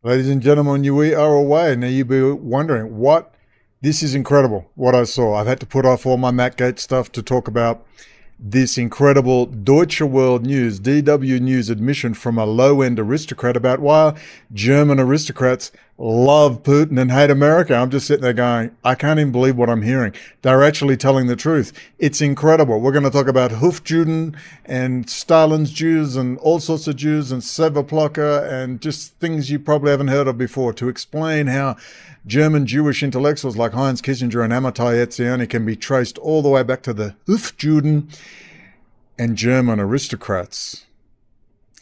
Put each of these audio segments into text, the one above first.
Ladies and gentlemen, we are away. Now you'll be wondering what this is incredible, what I saw. I've had to put off all my Matt Gaetz stuff to talk about this incredible Deutsche World News, DW News admission from a low-end aristocrat about why German aristocrats love Putin and hate America. I'm just sitting there going, I can't even believe what I'm hearing. They're actually telling the truth. It's incredible. We're going to talk about Hofjuden and Stalin's Jews and all sorts of Jews and Severblocker and just things you probably haven't heard of before to explain how German Jewish intellectuals like Heinz Kissinger and Amartya Etzioni can be traced all the way back to the Hofjuden and German aristocrats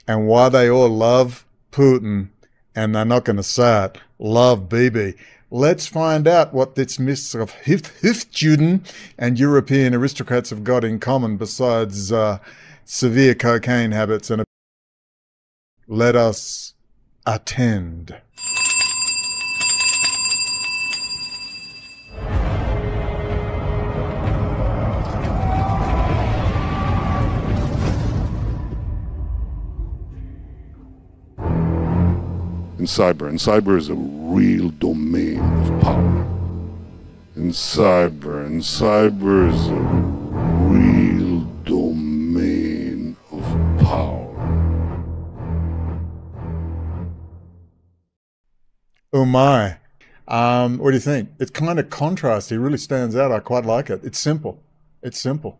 and why they all love Putin and they're not going to say it, love Bibi. Let's find out what this mix of Hofjuden and European aristocrats have got in common besides severe cocaine habits. And let us attend. In cyber is a real domain of power. In cyber is a real domain of power. Oh my. What do you think? It's kind of contrasty. It really stands out. I quite like it. It's simple. It's simple.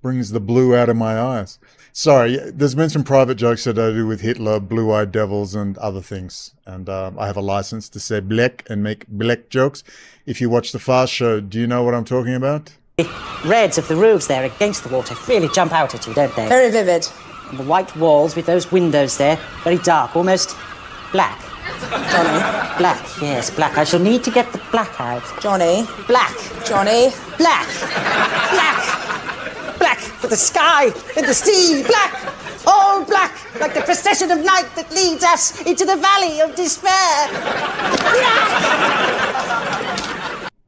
Brings the blue out of my eyes. Sorry, there's been some private jokes that I do with Hitler, blue-eyed devils, and other things. And I have a license to say black and make black jokes. If you watch the Fast Show, do you know what I'm talking about? The reds of the roofs there against the water really jump out at you, don't they? Very vivid. And the white walls with those windows there, very dark, almost black. Johnny. Black, yes, black. I shall need to get the black out. Johnny. Black. Johnny. Black. Black. Black for the sky and the sea. Black. All black, like the procession of night that leads us into the valley of despair.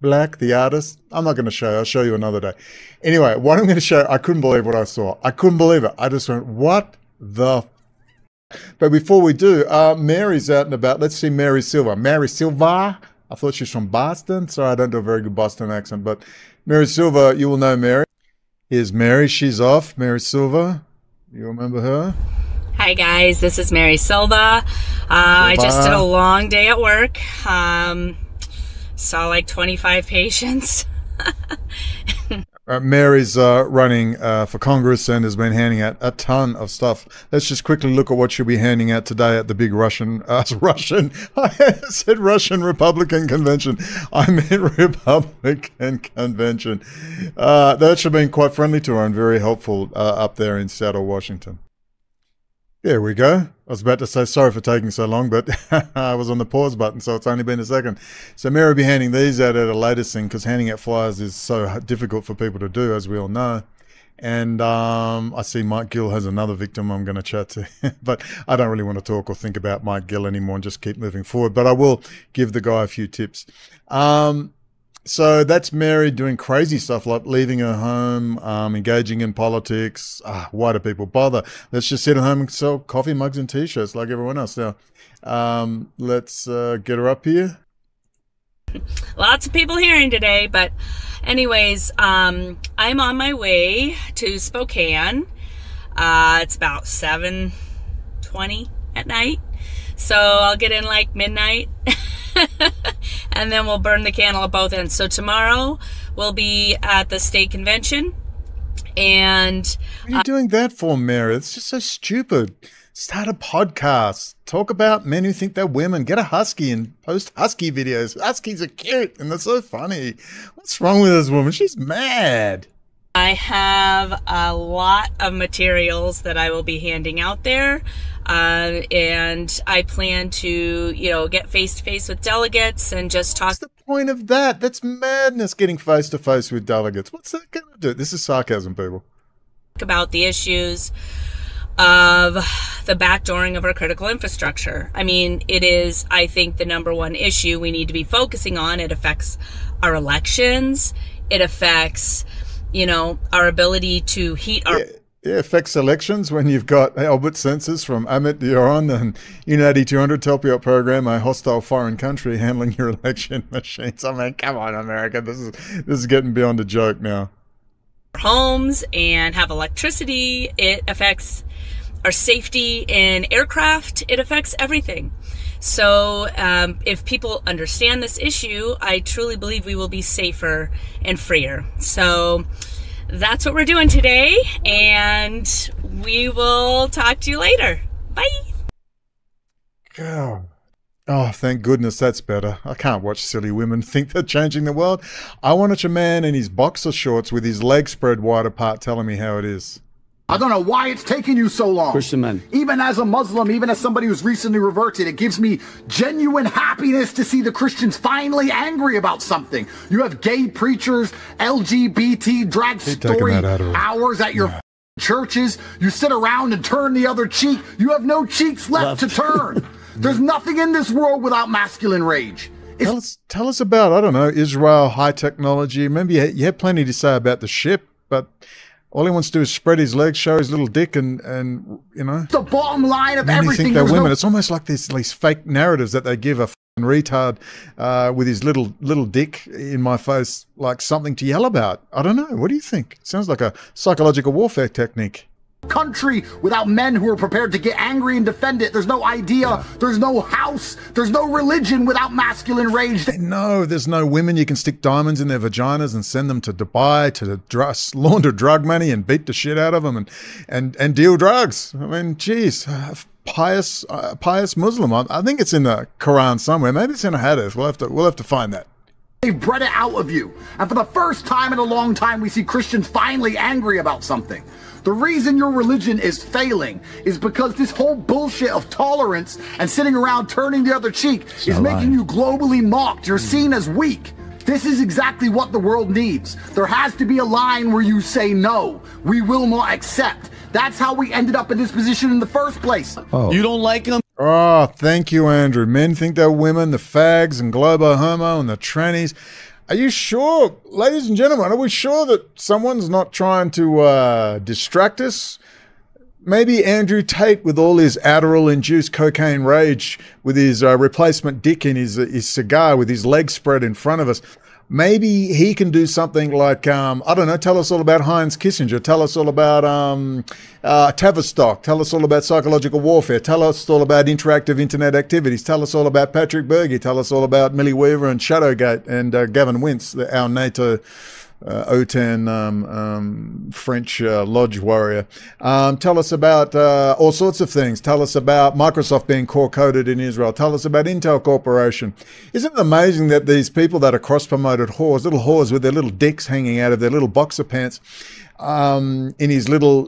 Black, the artist. I'm not going to show you. I'll show you another day. Anyway, what I'm going to show you, I couldn't believe what I saw. I couldn't believe it. I just went, what the But before we do, Mary's out and about. Let's see Mary Silva. Mary Silva? I thought she's from Boston. Sorry, I don't do a very good Boston accent, but Mary Silva, you will know Mary. Here's Mary. She's off. Mary Silva. You remember her? Hi, guys. This is Mary Silva. I just did a long day at work. Saw like 25 patients. Mary's running for Congress and has been handing out a ton of stuff. Let's just quickly look at what she'll be handing out today at the big I said Russian Republican Convention. I meant Republican Convention. That should have been quite friendly to her and very helpful up there in Seattle, Washington. There we go. I was about to say sorry for taking so long, but I was on the pause button, so it's only been a second. So Mary will be handing these out at a later thing because handing out flyers is so difficult for people to do, as we all know. And I see Mike Gill has another victim I'm going to chat to, but I don't really want to talk or think about Mike Gill anymore and just keep moving forward. But I will give the guy a few tips. So that's Mary doing crazy stuff like leaving her home, engaging in politics. Why do people bother? Let's just sit at home and sell coffee mugs and T-shirts like everyone else. Now, let's get her up here. Lots of people hearing today, but anyways, I'm on my way to Spokane. It's about 7:20 at night, so I'll get in like midnight. And then we'll burn the candle at both ends. So tomorrow we'll be at the state convention. And what are you doing that for, Mary? It's just so stupid. Start a podcast. Talk about men who think they're women. Get a husky and post husky videos. Huskies are cute and they're so funny. What's wrong with this woman? She's mad. I have a lot of materials that I will be handing out there. And I plan to, get face-to-face with delegates and just talk. What's the point of that? That's madness, getting face-to-face with delegates. What's that going to do? This is sarcasm, people. About the issues of the backdooring of our critical infrastructure. I mean, it is, I think, the #1 issue we need to be focusing on. It affects our elections. It affects, our ability to heat our... It affects elections when you've got Albert sensors from Amit Dioron and Unadi 200 to help you out program a hostile foreign country handling your election machines. I mean, come on, America. This is getting beyond a joke now. Homes and have electricity. It affects our safety in aircraft. It affects everything. So if people understand this issue, I truly believe we will be safer and freer. So that's what we're doing today, and we will talk to you later. Bye. God. Oh, thank goodness that's better. I can't watch silly women think they're changing the world. I want to watch a man in his boxer shorts with his legs spread wide apart telling me how it is. I don't know why it's taking you so long. Christian men. Even as a Muslim, even as somebody who's recently reverted, it gives me genuine happiness to see the Christians finally angry about something. You have gay preachers, LGBT drag story hours at your churches. You sit around and turn the other cheek. You have no cheeks left to turn. There's nothing in this world without masculine rage. Tell us about, I don't know, Israel, high technology. Maybe you had plenty to say about the ship, but all he wants to do is spread his legs, show his little dick, and you know. The bottom line of everything. Think they're women. It's almost like these fake narratives that they give a fucking retard with his little dick in my face, like something to yell about. I don't know. What do you think? Sounds like a psychological warfare technique. Country without men who are prepared to get angry and defend it. There's no idea. There's no house. There's no religion without masculine rage. No, there's no women. You can stick diamonds in their vaginas and send them to Dubai to launder drug money and beat the shit out of them and deal drugs. I mean, geez, pious Muslim. I think it's in the Quran somewhere. Maybe it's in a hadith. We'll have to find that. They've bred it out of you. And for the first time in a long time, we see Christians finally angry about something. The reason your religion is failing is because this whole bullshit of tolerance and sitting around turning the other cheek is making you globally mocked. You're seen as weak. This is exactly what the world needs. There has to be a line where you say no. We will not accept. That's how we ended up in this position in the first place. Oh. You don't like them? Oh, thank you, Andrew. Men think they're women, the fags and globo homo and the trannies. Are you sure, ladies and gentlemen, are we sure that someone's not trying to distract us? Maybe Andrew Tate with all his Adderall-induced cocaine rage with his replacement dick in his cigar with his legs spread in front of us. Maybe he can do something like, I don't know, tell us all about Heinz Kissinger, tell us all about Tavistock, tell us all about psychological warfare, tell us all about interactive internet activities, tell us all about Patrick Berge, tell us all about Millie Weaver and Shadowgate and Gavin Wince, our NATO OTAN French lodge warrior. Tell us about all sorts of things. Tell us about Microsoft being core-coded in Israel. Tell us about Intel Corporation. Isn't it amazing that these people that are cross-promoted whores, little whores with their little dicks hanging out of their little boxer pants, in his little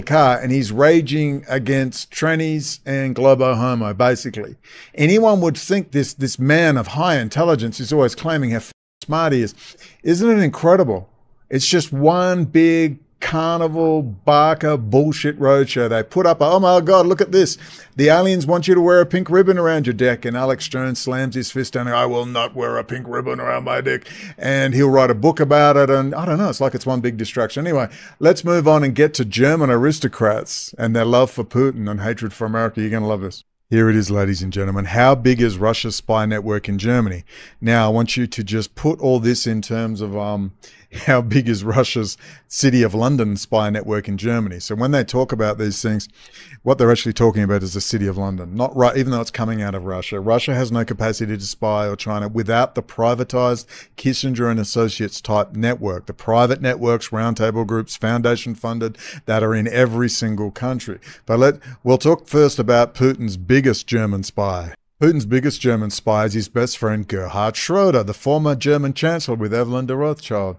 car, and he's raging against trannies and globo homo, basically. Anyone would think this man of high intelligence is always claiming how smart he is. Isn't it incredible? It's just one big carnival barker bullshit roadshow. They put up, oh my God, look at this. The aliens want you to wear a pink ribbon around your dick. And Alex Jones slams his fist down. I will not wear a pink ribbon around my dick. And he'll write a book about it. And I don't know, it's like it's one big distraction. Anyway, let's move on and get to German aristocrats and their love for Putin and hatred for America. You're going to love this. Here it is, ladies and gentlemen. How big is Russia's spy network in Germany? Now, I want you to just put all this in terms of how big is Russia's City of London spy network in Germany. So when they talk about these things, what they're actually talking about is the City of London, not right, even though it's coming out of Russia. Russia has no capacity to spy or China without the privatized Kissinger and Associates type network, the private networks, roundtable groups, foundation funded, that are in every single country. But we'll talk first about Putin's biggest German spy. Putin's biggest German spy is his best friend Gerhard Schroeder, the former German chancellor with Evelyn de Rothschild.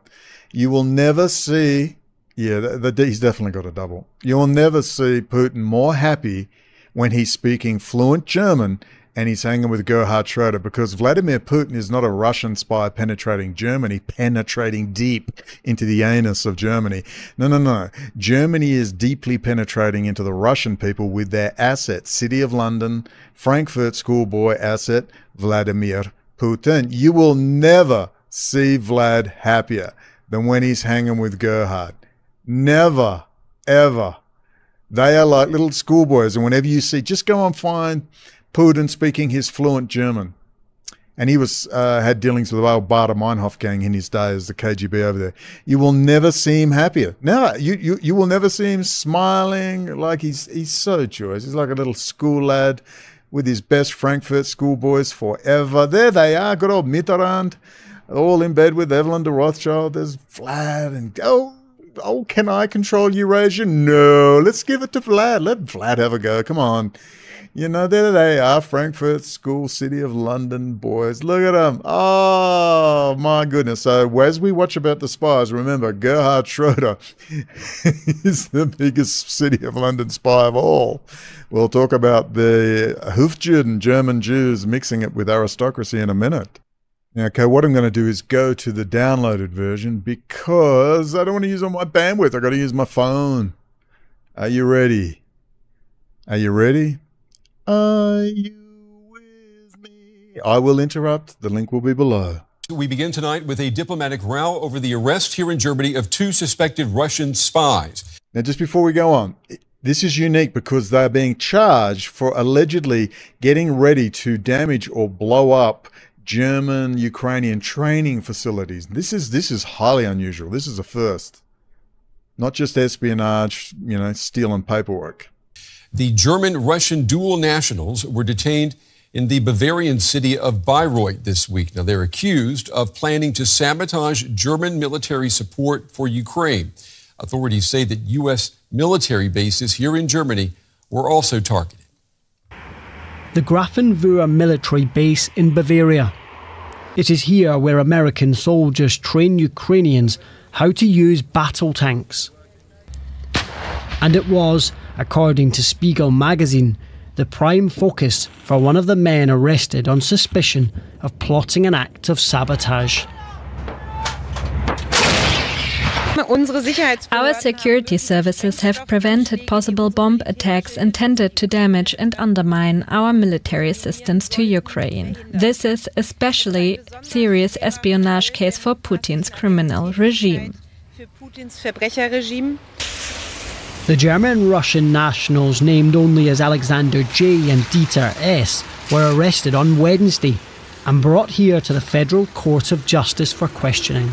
You will never see, he's definitely got a double. You will never see Putin more happy when he's speaking fluent German and he's hanging with Gerhard Schroeder, because Vladimir Putin is not a Russian spy penetrating Germany, penetrating deep into the anus of Germany. No. Germany is deeply penetrating into the Russian people with their asset. City of London, Frankfurt schoolboy asset, Vladimir Putin. You will never see Vlad happier than when he's hanging with Gerhard. Never, ever. They are like little schoolboys. And whenever you see, just go and find Putin speaking his fluent German. And he was had dealings with the old Bader Meinhof gang in his day as the KGB over there. You will never see him happier. No, you will never see him smiling like he's so joyous. He's like a little school lad with his best Frankfurt schoolboys forever. There they are, good old Mitterrand, all in bed with Evelyn de Rothschild. There's Vlad and oh, can I control Eurasia? No, let's give it to Vlad. Let Vlad have a go. Come on. You know, there they are, Frankfurt School, City of London boys. Look at them. Oh, my goodness. So as we watch about the spies, remember, Gerhard Schroeder is the biggest City of London spy of all. We'll talk about the Hofjuden, German Jews, mixing it with aristocracy in a minute. Now, okay, what I'm going to do is go to the downloaded version because I don't want to use all my bandwidth. I've got to use my phone. Are you ready? Are you ready? Are you with me? I will interrupt. The link will be below. We begin tonight with a diplomatic row over the arrest here in Germany of 2 suspected Russian spies. Now, just before we go on, this is unique because they're being charged for allegedly getting ready to damage or blow up German, Ukrainian training facilities. This is highly unusual. This is a first. Not just espionage, you know, stealing paperwork. The German-Russian dual nationals were detained in the Bavarian city of Bayreuth this week. Now, they're accused of planning to sabotage German military support for Ukraine. Authorities say that U.S. military bases here in Germany were also targeted. The Grafenwöhr military base in Bavaria. It is here where American soldiers train Ukrainians how to use battle tanks. And it was, according to Spiegel magazine, the prime focus for one of the men arrested on suspicion of plotting an act of sabotage. Our security services have prevented possible bomb attacks intended to damage and undermine our military assistance to Ukraine. This is especially a serious espionage case for Putin's criminal regime. The German-Russian nationals, named only as Alexander J. and Dieter S., were arrested on Wednesday and brought here to the Federal Court of Justice for questioning.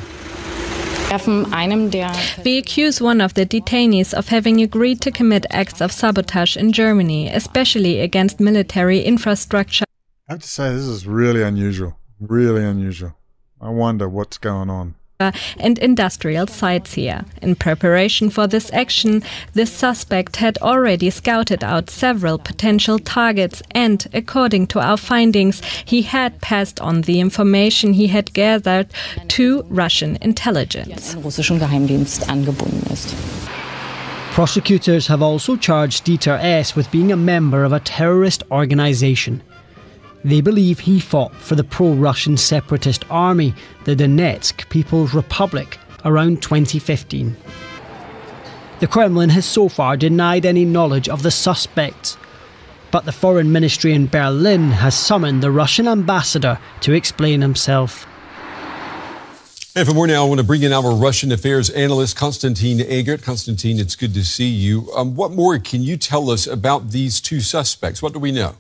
We accuse one of the detainees of having agreed to commit acts of sabotage in Germany, especially against military infrastructure. I have to say, this is really unusual. Really unusual. I wonder what's going on. And industrial sites here. In preparation for this action, this suspect had already scouted out several potential targets and, according to our findings, he had passed on the information he had gathered to Russian intelligence. Prosecutors have also charged Dieter S. with being a member of a terrorist organisation. They believe he fought for the pro-Russian separatist army, the Donetsk People's Republic, around 2015. The Kremlin has so far denied any knowledge of the suspects, but the Foreign Ministry in Berlin has summoned the Russian ambassador to explain himself. And for more now, I want to bring in our Russian affairs analyst, Konstantin Egert. Konstantin, it's good to see you. What more can you tell us about these 2 suspects? What do we know?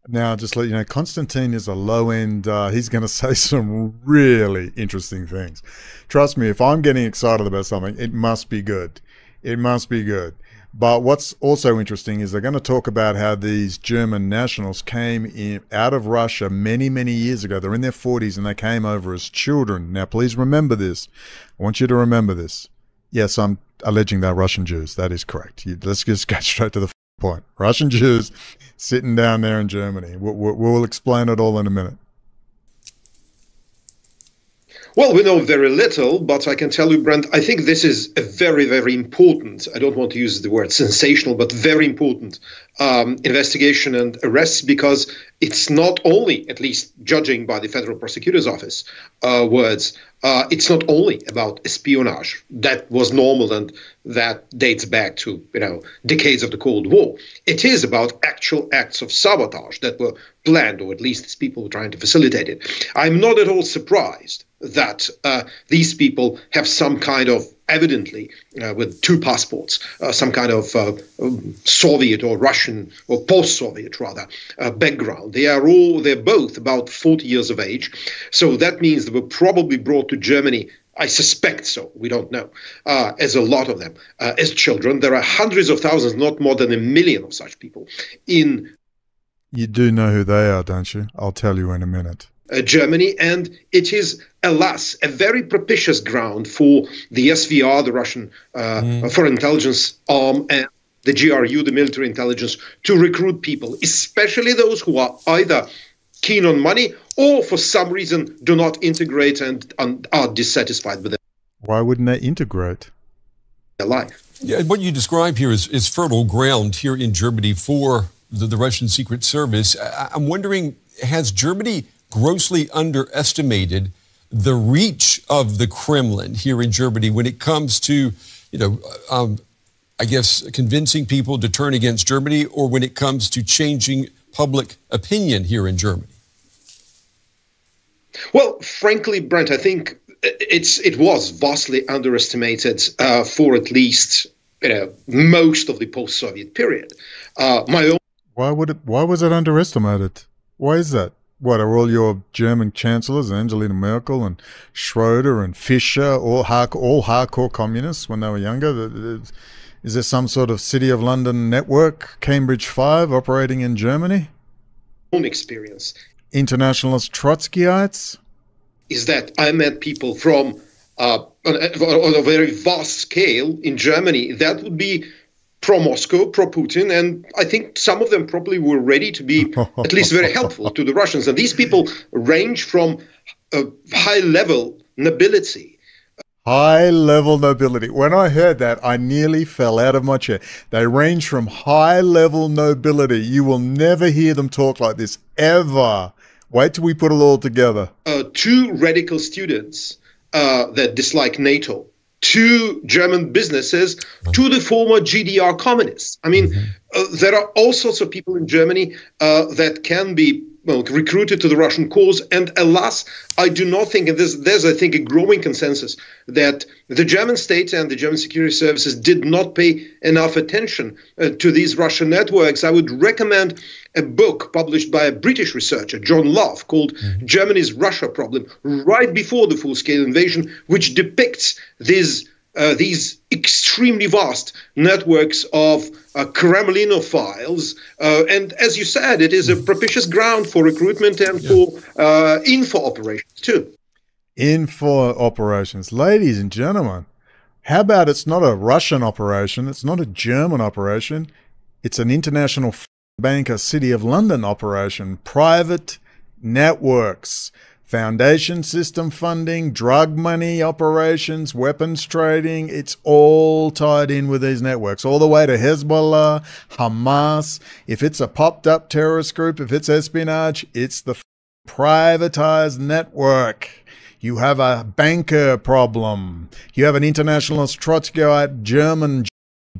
Now, just let you know, Konstantin is a low-end, he's going to say some really interesting things. Trust me, if I'm getting excited about something, it must be good. It must be good. But what's also interesting is they're going to talk about how these German nationals came out of Russia many, many years ago. They're in their 40s and they came over as children. Now, please remember this. I want you to remember this. Yes, I'm alleging they're Russian Jews. That is correct. Let's just get straight to the point. Russian Jews sitting down there in Germany. We'll explain it all in a minute. Well, we know very little, but I can tell you, Brent, I think this is a very, very important, I don't want to use the word sensational, but very important investigation and arrests, because it's not only, at least judging by the Federal Prosecutor's Office words, it's not only about espionage. That was normal and that dates back to, decades of the Cold War. It is about actual acts of sabotage that were planned, or at least people were trying to facilitate it. I'm not at all surprised that these people have some kind of, evidently, with two passports, some kind of Soviet or Russian or post-Soviet rather background. They're both about 40 years of age. So that means they were probably brought to Germany, I suspect so, we don't know, as a lot of them, as children. There are hundreds of thousands, not more than 1 million of such people in... You do know who they are, don't you? I'll tell you in a minute. Germany, and it is, alas, a very propitious ground for the SVR, the Russian foreign intelligence arm, and the GRU, the military intelligence, to recruit people, especially those who are either keen on money or for some reason do not integrate and are dissatisfied with Why wouldn't they integrate? their life. Yeah, what you describe here is fertile ground here in Germany for the Russian Secret Service. I'm wondering, has Germany grossly underestimated the reach of the Kremlin here in Germany when it comes to, I guess, convincing people to turn against Germany, or when it comes to changing public opinion here in Germany? Well, frankly, Brent, I think it was vastly underestimated for at least most of the post-Soviet period. Why was it underestimated? Why is that? What, are all your German chancellors, Angela Merkel and Schroeder and Fischer, all hardcore communists when they were younger? Is there some sort of City of London network, Cambridge 5, operating in Germany? Own experience. Internationalist Trotskyites? Is that I met people from on a very vast scale in Germany that would be pro-Moscow, pro-Putin, and I think some of them probably were ready to be at least very helpful to the Russians. And these people range from high-level nobility. High-level nobility. When I heard that, I nearly fell out of my chair. They range from high-level nobility. You will never hear them talk like this, ever. Wait till we put it all together. 2 radical students that dislike NATO, 2 German businesses, to the former GDR communists. I mean, there are all sorts of people in Germany that can be recruited to the Russian cause. And alas, I do not think, and there's, I think, a growing consensus that the German state and the German security services did not pay enough attention to these Russian networks. I would recommend a book published by a British researcher, John Love, called Germany's Russia Problem, right before the full-scale invasion, which depicts these extremely vast networks of Kremlinophiles. And as you said, it is a propitious ground for recruitment and for info operations too. Info operations. Ladies and gentlemen, how about it's not a Russian operation, it's not a German operation, it's an international banker City of London operation, private networks, foundation system funding, drug money operations, weapons trading. It's all tied in with these networks, all the way to Hezbollah, Hamas. If it's a popped up terrorist group, if it's espionage, it's the privatized network. You have a banker problem. You have an internationalist Trotskyite German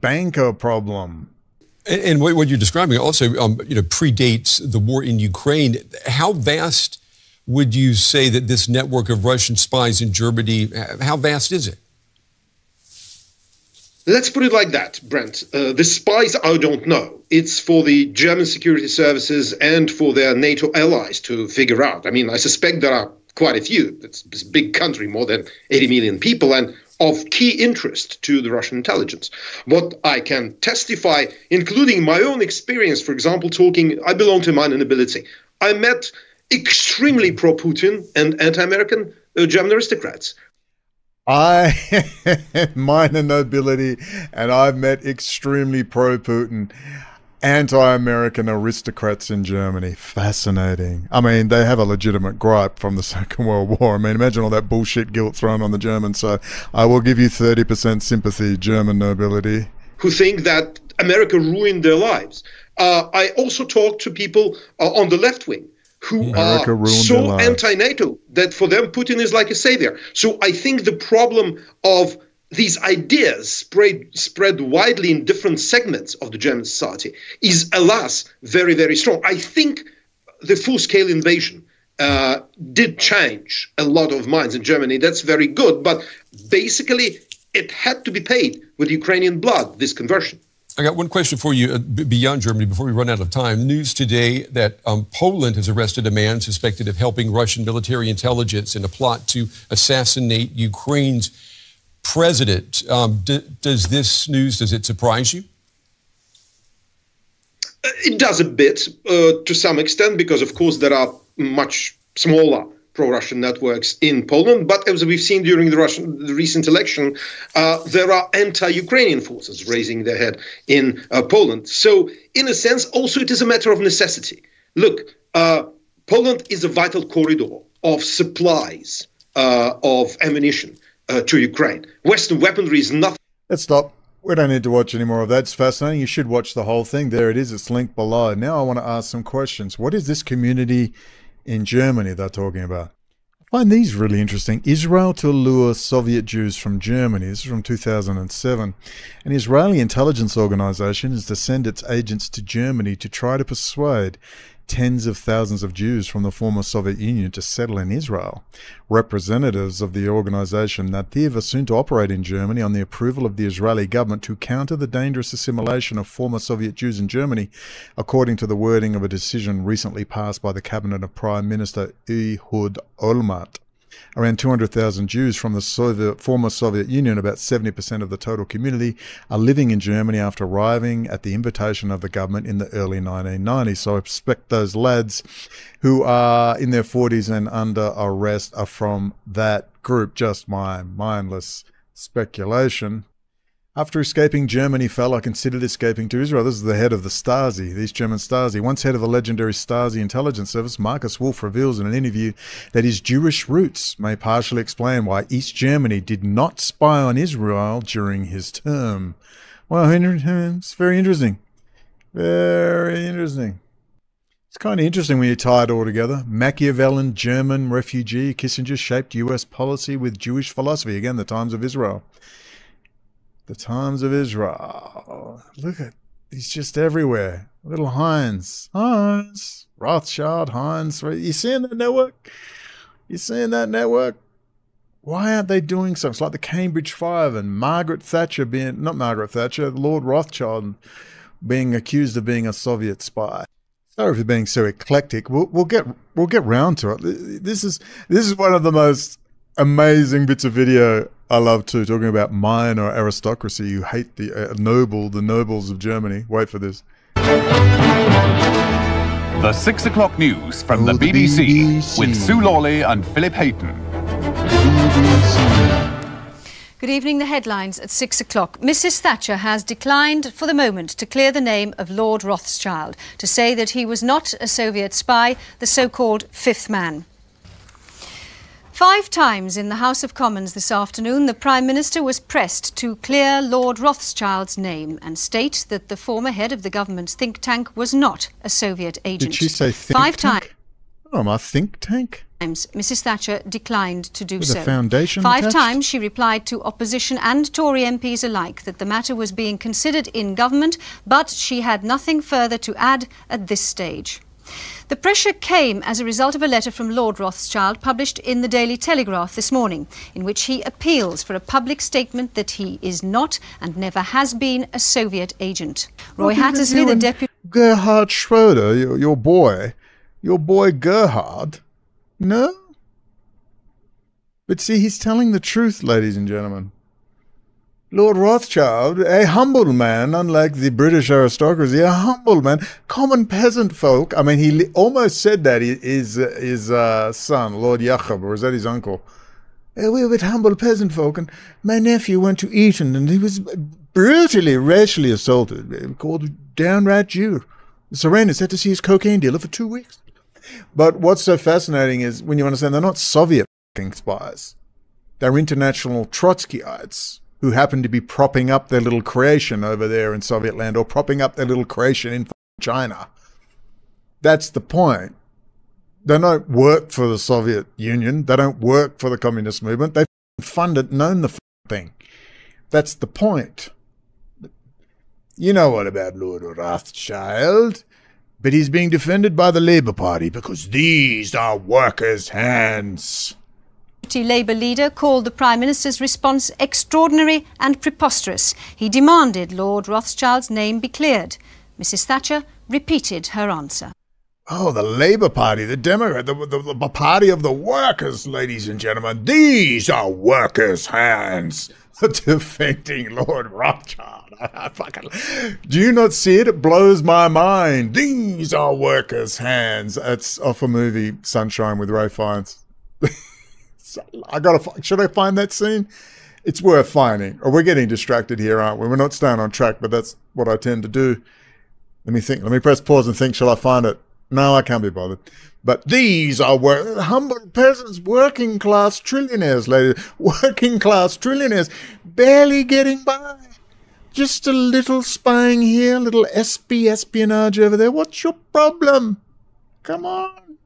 banker problem. And what you're describing also, predates the war in Ukraine. How vast would you say that this network of Russian spies in Germany, how vast is it? Let's put it like that, Brent. The spies, I don't know. It's for the German security services and for their NATO allies to figure out. I mean, I suspect there are quite a few. It's a big country, more than 80 million people, and of key interest to the Russian intelligence. What I can testify, including my own experience, for example, I belong to minor nobility. I met extremely pro-Putin and anti-American German aristocrats. Minor nobility, and I've met extremely pro-Putin, anti-American aristocrats in Germany. Fascinating. I mean, they have a legitimate gripe from the Second World War. I mean, imagine all that bullshit guilt thrown on the Germans. So I will give you 30% sympathy, German nobility. Who think that America ruined their lives. I also talked to people on the left wing who are so anti-NATO that for them Putin is like a savior. So I think the problem of these ideas spread widely in different segments of the German society is, alas, very, very strong. I think the full-scale invasion did change a lot of minds in Germany. That's very good. But basically, it had to be paid with Ukrainian blood, this conversion. I got one question for you beyond Germany before we run out of time. News today that Poland has arrested a man suspected of helping Russian military intelligence in a plot to assassinate Ukraine's president. Does this news, does it surprise you? It does a bit, to some extent, because, of course, there are much smaller pro-Russian networks in Poland. But as we've seen during the recent election, there are anti-Ukrainian forces raising their head in Poland. So, in a sense, also it is a matter of necessity. Look, Poland is a vital corridor of supplies of ammunition to Ukraine. Western weaponry is nothing. Let's stop. We don't need to watch any more of that. It's fascinating. You should watch the whole thing. There it is. It's linked below. Now I want to ask some questions. What is this community in Germany they're talking about? I find these really interesting. Israel to lure Soviet Jews from Germany. This is from 2007. An Israeli intelligence organization has to send its agents to Germany to try to persuade tens of thousands of Jews from the former Soviet Union to settle in Israel. Representatives of the organization Nativ are soon to operate in Germany on the approval of the Israeli government to counter the dangerous assimilation of former Soviet Jews in Germany, according to the wording of a decision recently passed by the cabinet of Prime Minister Ehud Olmert. Around 200,000 Jews from the former Soviet Union, about 70% of the total community, are living in Germany after arriving at the invitation of the government in the early 1990s. So I expect those lads who are in their 40s and under arrest are from that group. Just my mindless speculation. After escaping Germany, Feller considered escaping to Israel. This is the head of the Stasi, the East German Stasi. Once head of the legendary Stasi intelligence service, Markus Wolf reveals in an interview that his Jewish roots may partially explain why East Germany did not spy on Israel during his term. Well, it's very interesting. Very interesting. It's kind of interesting when you tie it all together. Machiavellian German refugee, Kissinger shaped U.S. policy with Jewish philosophy. Again, the Times of Israel. The Times of Israel. Look at, he's just everywhere. Little Heinz. Rothschild, Heinz. You seeing that network? You seeing that network? Why aren't they doing something? It's like the Cambridge Five and Margaret Thatcher being, not Margaret Thatcher, Lord Rothschild being accused of being a Soviet spy. Sorry for being so eclectic. We'll get round to it. This is one of the most amazing bits of video I love too, talking about minor aristocracy. You hate the nobles of Germany. Wait for this. The 6 o'clock news from the BBC with Sue Lawley and Philip Hayton. Good evening. The headlines at 6 o'clock. Mrs. Thatcher has declined for the moment to clear the name of Lord Rothschild, to say that he was not a Soviet spy, the so-called fifth man. 5 times in the House of Commons this afternoon, the Prime Minister was pressed to clear Lord Rothschild's name and state that the former head of the government's think tank was not a Soviet agent. Did she say think 5 tank? times. Oh, my think tank? Mrs. Thatcher declined to do With so. a foundation 5 attached? times she replied to opposition and Tory MPs alike that the matter was being considered in government, but she had nothing further to add at this stage. The pressure came as a result of a letter from Lord Rothschild published in the Daily Telegraph this morning, in which he appeals for a public statement that he is not and never has been a Soviet agent. Roy Hattersley, the deputy... Gerhard Schroeder, your boy Gerhard? No? But see, he's telling the truth, ladies and gentlemen. Lord Rothschild, a humble man, unlike the British aristocracy, a humble man, common peasant folk. I mean, he almost said that his son, Lord Jacob, or is that his uncle? We were but humble peasant folk, and my nephew went to Eton, and he was brutally, racially assaulted, called a downright Jew. The Serenus had to see his cocaine dealer for 2 weeks. But what's so fascinating is when you understand they're not Soviet spies. They're international Trotskyites who happen to be propping up their little creation over there in Soviet land, or propping up their little creation in China. That's the point. They don't work for the Soviet Union. They don't work for the communist movement. They fund it and own the thing. That's the point. You know what about Lord Rothschild? but he's being defended by the Labour Party because these are workers' hands. Labour leader called the Prime Minister's response extraordinary and preposterous. He demanded Lord Rothschild's name be cleared. Mrs Thatcher repeated her answer. Oh, the Labour Party, the Democrat, the party of the workers, ladies and gentlemen. These are workers' hands. Defending Lord Rothschild. Do you not see it? It blows my mind. These are workers' hands. It's off a movie, Sunshine with Ray Fiennes. Should I find that scene? It's worth finding. Oh, we're getting distracted here, aren't we? We're not staying on track, but that's what I tend to do. Let me think. Let me press pause and think. Shall I find it? No, I can't be bothered. But these are humble peasants, working class trillionaires, ladies. Working class trillionaires, barely getting by. Just a little spying here, a little espionage over there. What's your problem? Come on.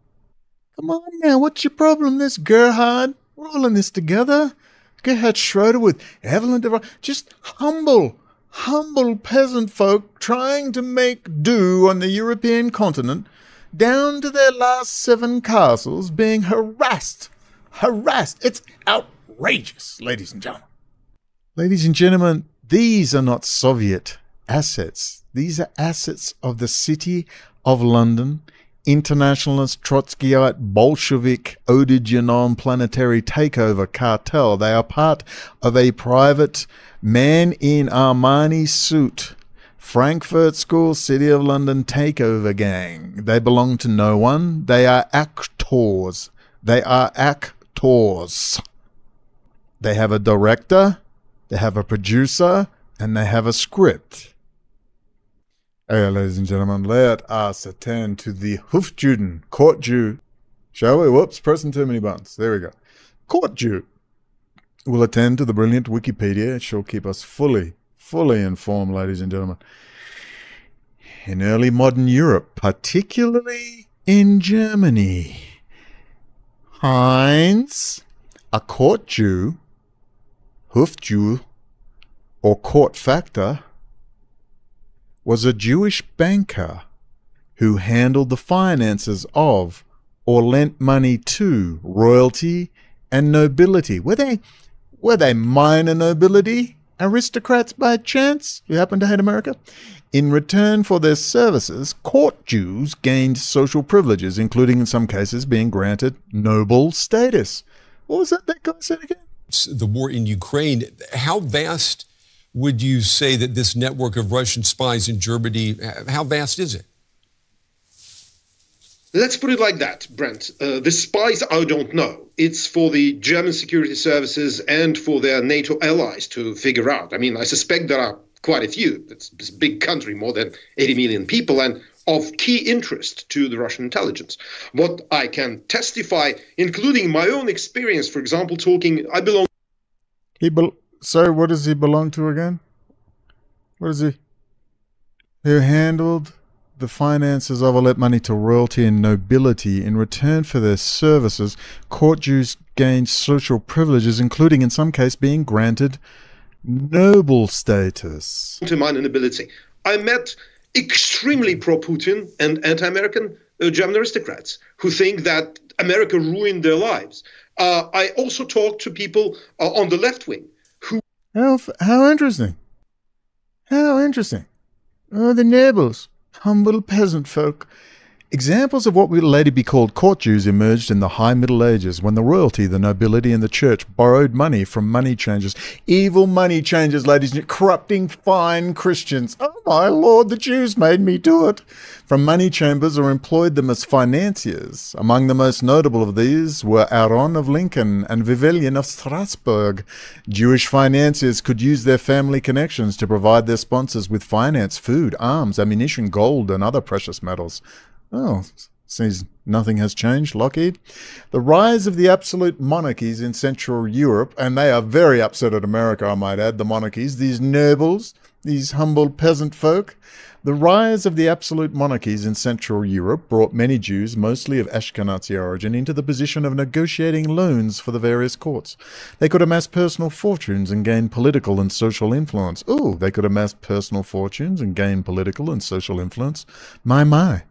Come on now, what's your problem? This Gerhard, we're all in this together. Gerhard Schroeder with Evelyn DeVries. Just humble peasant folk trying to make do on the European continent, down to their last 7 castles, being harassed. It's outrageous, ladies and gentlemen. Ladies and gentlemen, these are not Soviet assets. These are assets of the City of London, internationalist, Trotskyite, Bolshevik, Oedigean planetary takeover cartel. They are part of a private man in Armani suit, Frankfurt School, City of London takeover gang. They belong to no one. They are actors. They are actors. They have a director, they have a producer, and they have a script. Okay, ladies and gentlemen, let us attend to the Hofjuden, court Jew. Shall we? Whoops, pressing too many buttons. There we go. Court Jew will attend to the brilliant Wikipedia. It shall keep us fully informed, ladies and gentlemen. In early modern Europe, particularly in Germany, Heinz, a court Jew, Hofjew, or court factor, was a Jewish banker who handled the finances of or lent money to royalty and nobility. Were they minor nobility? Aristocrats by chance who happen to hate America? In return for their services, court Jews gained social privileges, including in some cases being granted noble status. What was that guy said again? The war in Ukraine, how vast would you say that this network of Russian spies in Germany, how vast is it? Let's put it like that, Brent. The spies, I don't know. It's for the German security services and for their NATO allies to figure out. I mean, I suspect there are quite a few. It's a big country, more than 80 million people, and of key interest to the Russian intelligence. What I can testify, including my own experience, for example, I belong... So what does he belong to again? What is he? Who handled the finances of or lent money to royalty and nobility in return for their services. Court Jews gained social privileges, including in some cases being granted noble status. To minor nobility. I met extremely pro-Putin and anti-American German aristocrats who think that America ruined their lives. I also talked to people on the left wing who... How interesting. How interesting. Oh, the nobles, humble peasant folk. Examples of what will later be called court Jews emerged in the High Middle Ages, when the royalty, the nobility, and the church borrowed money from money changers. Evil money changers, ladies and gentlemen, corrupting fine Christians. Oh my Lord, the Jews made me do it. From money chambers, or employed them as financiers. Among the most notable of these were Aaron of Lincoln and Vivillian of Strasbourg. Jewish financiers could use their family connections to provide their sponsors with finance, food, arms, ammunition, gold, and other precious metals. Oh, seems nothing has changed, Lockheed. The rise of the absolute monarchies in Central Europe, and they are very upset at America, I might add, the monarchies, these nobles, these humble peasant folk. The rise of the absolute monarchies in Central Europe brought many Jews, mostly of Ashkenazi origin, into the position of negotiating loans for the various courts. They could amass personal fortunes and gain political and social influence. Ooh, they could amass personal fortunes and gain political and social influence. My.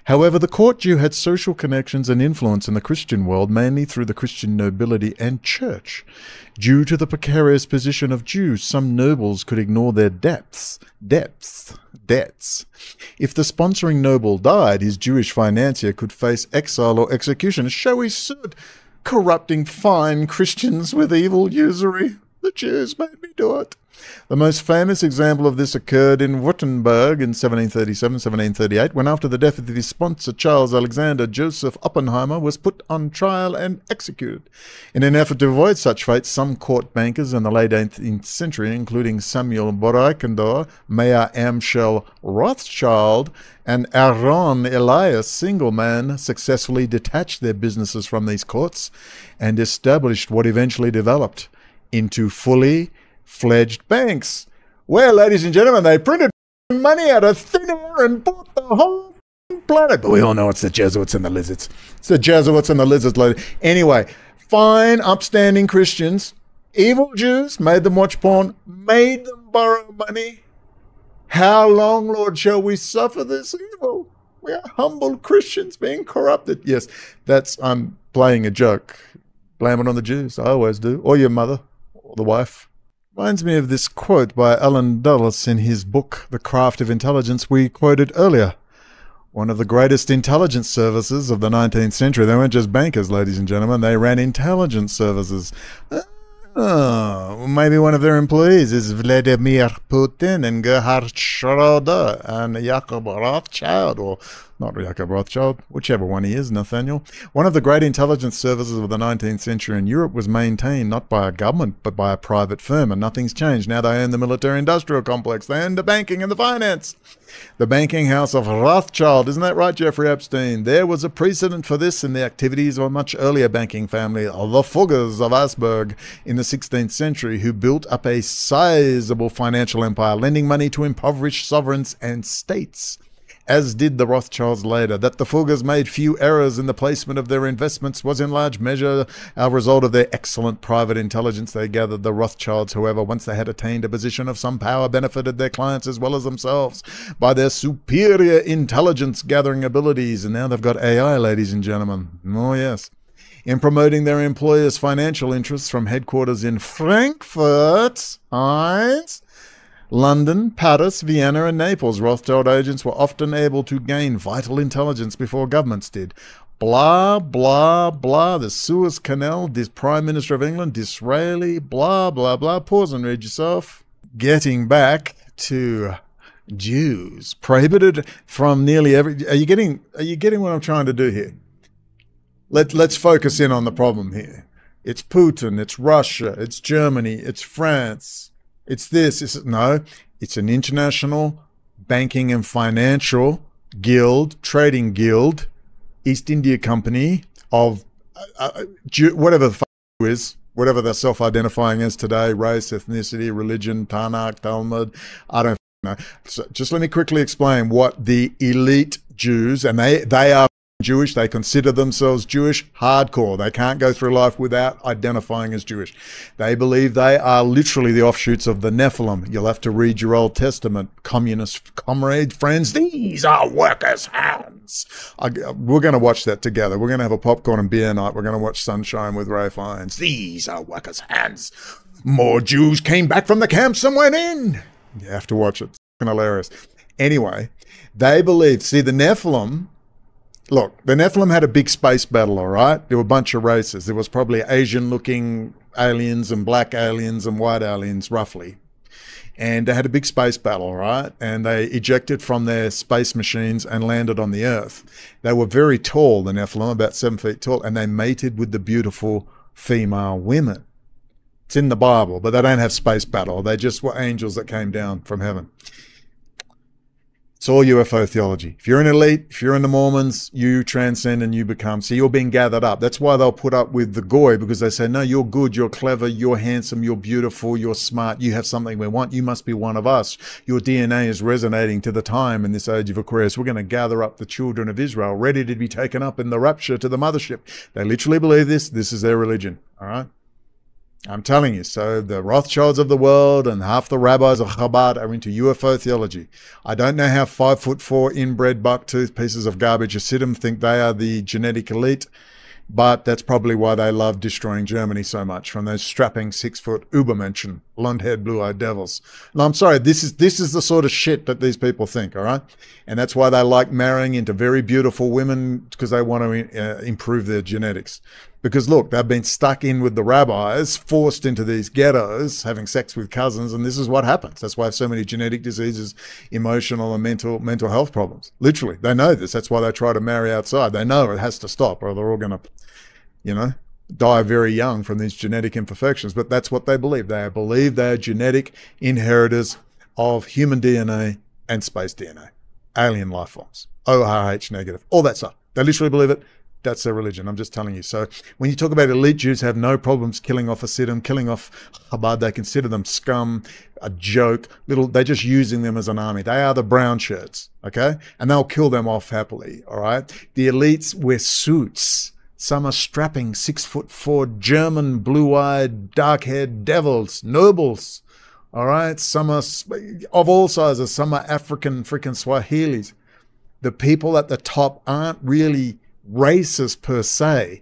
However, the court Jew had social connections and influence in the Christian world, mainly through the Christian nobility and church. Due to the precarious position of Jews, some nobles could ignore their debts. If the sponsoring noble died, his Jewish financier could face exile or execution. So he stood corrupting fine Christians with evil usury. The Jews made me do it. The most famous example of this occurred in Württemberg in 1737-1738, when after the death of his sponsor Charles Alexander, Joseph Oppenheimer was put on trial and executed. In an effort to avoid such fates, some court bankers in the late 18th century, including Samuel Boreikendorf, Mayer Amschel Rothschild, and Aaron Elias Singelman, successfully detached their businesses from these courts and established what eventually developed into fully fledged banks. Well, ladies and gentlemen, they printed money out of thin air and bought the whole planet. But we all know it's the Jesuits and the lizards. It's the Jesuits and the lizards. Anyway, fine, upstanding Christians, evil Jews, made them watch porn, made them borrow money. How long, Lord, shall we suffer this evil? We are humble Christians being corrupted. Yes, I'm playing a joke. Blame it on the Jews. I always do. Or your mother, or the wife. Reminds me of this quote by Alan Dulles in his book, The Craft of Intelligence, we quoted earlier. One of the greatest intelligence services of the 19th century. They weren't just bankers, ladies and gentlemen. They ran intelligence services. Maybe one of their employees is Vladimir Putin and Gerhard Schroeder and Jacob Rothschild, or not Jacob Rothschild, whichever one he is, Nathaniel. One of the great intelligence services of the 19th century in Europe was maintained not by a government, but by a private firm, and nothing's changed. Now they own the military-industrial complex. They own the banking and the finance. The banking house of Rothschild. Isn't that right, Jeffrey Epstein? There was a precedent for this in the activities of a much earlier banking family, the Fuggers of Augsburg, in the 16th century, who built up a sizable financial empire, lending money to impoverished sovereigns and states. As did the Rothschilds later. That the Fuggers made few errors in the placement of their investments was in large measure a result of their excellent private intelligence they gathered. The Rothschilds, however, once they had attained a position of some power, benefited their clients as well as themselves by their superior intelligence gathering abilities. And now they've got AI, ladies and gentlemen. Oh, yes. In promoting their employers' financial interests from headquarters in Frankfurt, Heinz, London, Paris, Vienna, and Naples, Rothschild agents were often able to gain vital intelligence before governments did. Blah, blah, blah. The Suez Canal, this Prime Minister of England, Disraeli, blah, blah, blah. Pause and read yourself. Getting back to Jews, prohibited from nearly every... Are you getting what I'm trying to do here? Let's focus in on the problem here. It's Putin, it's Russia, it's Germany, it's France. It's this. No, it's an international banking and financial guild, trading guild, East India Company of whatever the f is, whatever they're self-identifying as today, race, ethnicity, religion, Tanakh, Talmud, I don't know. So just let me quickly explain what the elite Jews, and they are Jewish, they consider themselves Jewish, hardcore. They can't go through life without identifying as Jewish. They believe they are literally the offshoots of the Nephilim. You'll have to read your Old Testament, communist comrade friends. These are workers' hands. We're going to watch that together. We're going to have a popcorn and beer night. We're going to watch Sunshine with Ray Fiennes. These are workers' hands. More Jews came back from the camps and went in. You have to watch it. It's hilarious. Anyway, they believe, see, the Nephilim, look, the Nephilim had a big space battle, all right? There were a bunch of races. There was probably Asian-looking aliens and black aliens and white aliens, roughly. And they had a big space battle, all right? And they ejected from their space machines and landed on the Earth. They were very tall, the Nephilim, about 7 feet tall, and they mated with the beautiful female women. It's in the Bible, but they don't have space battle. They just were angels that came down from heaven. It's all UFO theology. If you're an elite, if you're in the Mormons, you transcend and you become. So you're being gathered up. That's why they'll put up with the goy, because they say, no, you're good, you're clever, you're handsome, you're beautiful, you're smart, you have something we want, you must be one of us. Your DNA is resonating to the time in this age of Aquarius. We're going to gather up the children of Israel, ready to be taken up in the rapture to the mothership. They literally believe this. This is their religion. All right? I'm telling you. So the Rothschilds of the world and half the rabbis of Chabad are into UFO theology. I don't know how 5'4" inbred bucktooth pieces of garbage Hasidim think they are the genetic elite, but that's probably why they love destroying Germany so much, from those strapping 6-foot Ubermenschen, blonde-haired, blue-eyed devils. No, I'm sorry, this is the sort of shit that these people think, all right? And that's why they like marrying into very beautiful women, because they want to improve their genetics. Because look, they've been stuck in with the rabbis, forced into these ghettos, having sex with cousins, and this is what happens. That's why I have so many genetic diseases, emotional and mental health problems. Literally, they know this. That's why they try to marry outside. They know it has to stop, or they're all going to, die very young from these genetic imperfections. But that's what they believe. They believe they are genetic inheritors of human DNA and space DNA, alien life forms, ORH negative, all that stuff. They literally believe it. That's their religion. I'm just telling you. So when you talk about elite Jews have no problems killing off Hasidim, killing off Chabad, they consider them scum, a joke. They're just using them as an army. They are the brown shirts, okay? And they'll kill them off happily, all right? The elites wear suits. Some are strapping 6'4" German, blue-eyed, dark-haired devils, nobles, all right? Some are of all sizes. Some are African freaking Swahilis. The people at the top aren't really racist per se.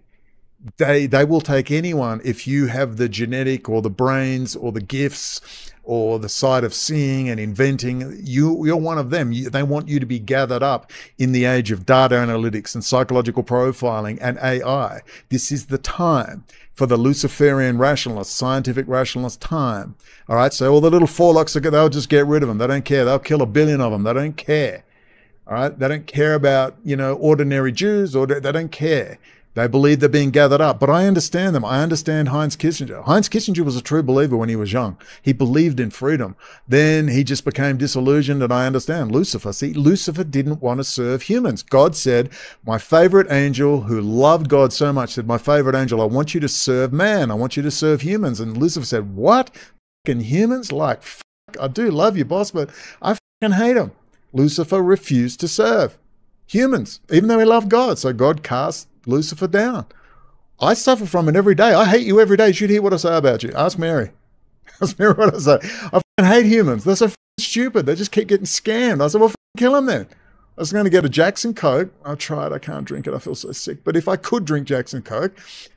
They will take anyone if you have the genetic or the brains or the gifts or the sight of seeing and inventing. You're one of them. They want you to be gathered up in the age of data analytics and psychological profiling and AI. This is the time for the Luciferian rationalist, scientific rationalist time. All right, so all the little forlocks, they'll just get rid of them. They don't care. They'll kill 1 billion of them. They don't care. All right, they don't care about, ordinary Jews, or they don't care. They believe they're being gathered up. But I understand them. I understand Heinz Kissinger. Heinz Kissinger was a true believer when he was young. He believed in freedom. Then he just became disillusioned, and I understand. Lucifer. See, Lucifer didn't want to serve humans. God said, my favorite angel who loved God so much said, my favorite angel, I want you to serve man. I want you to serve humans. And Lucifer said, what? Fucking humans? Like, fuck, I do love you, boss, but I fucking hate them. Lucifer refused to serve humans, even though he loved God. So God cast Lucifer down. I suffer from it every day. I hate you every day. You should hear what I say about you. Ask Mary. Ask Mary what I say. I fucking hate humans. They're so stupid. They just keep getting scammed. I said, well, kill them then. I was going to get a Jackson Coke. I tried. I can't drink it. I feel so sick. But if I could drink Jackson Coke,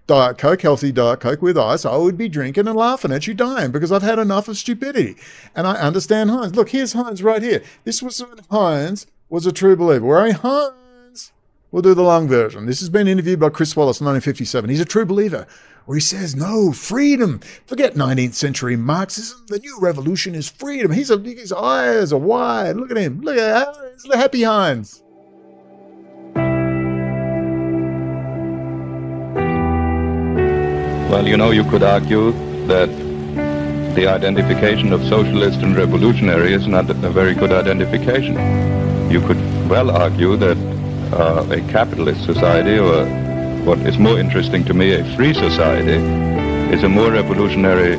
Diet Coke, healthy Diet Coke with ice, I would be drinking and laughing at you dying, because I've had enough of stupidity. And I understand Heinz. Look, here's Heinz right here. This was when Heinz was a true believer. Where Heinz, we'll do the long version. This has been interviewed by Chris Wallace in 1957. He's a true believer, where he says, no, freedom. Forget 19th century Marxism. The new revolution is freedom. His eyes are wide. Look at him. Look at the happy Heinz. Well, you could argue that the identification of socialist and revolutionary is not a very good identification. You could well argue that a capitalist society, or what is more interesting to me, a free society, is a more revolutionary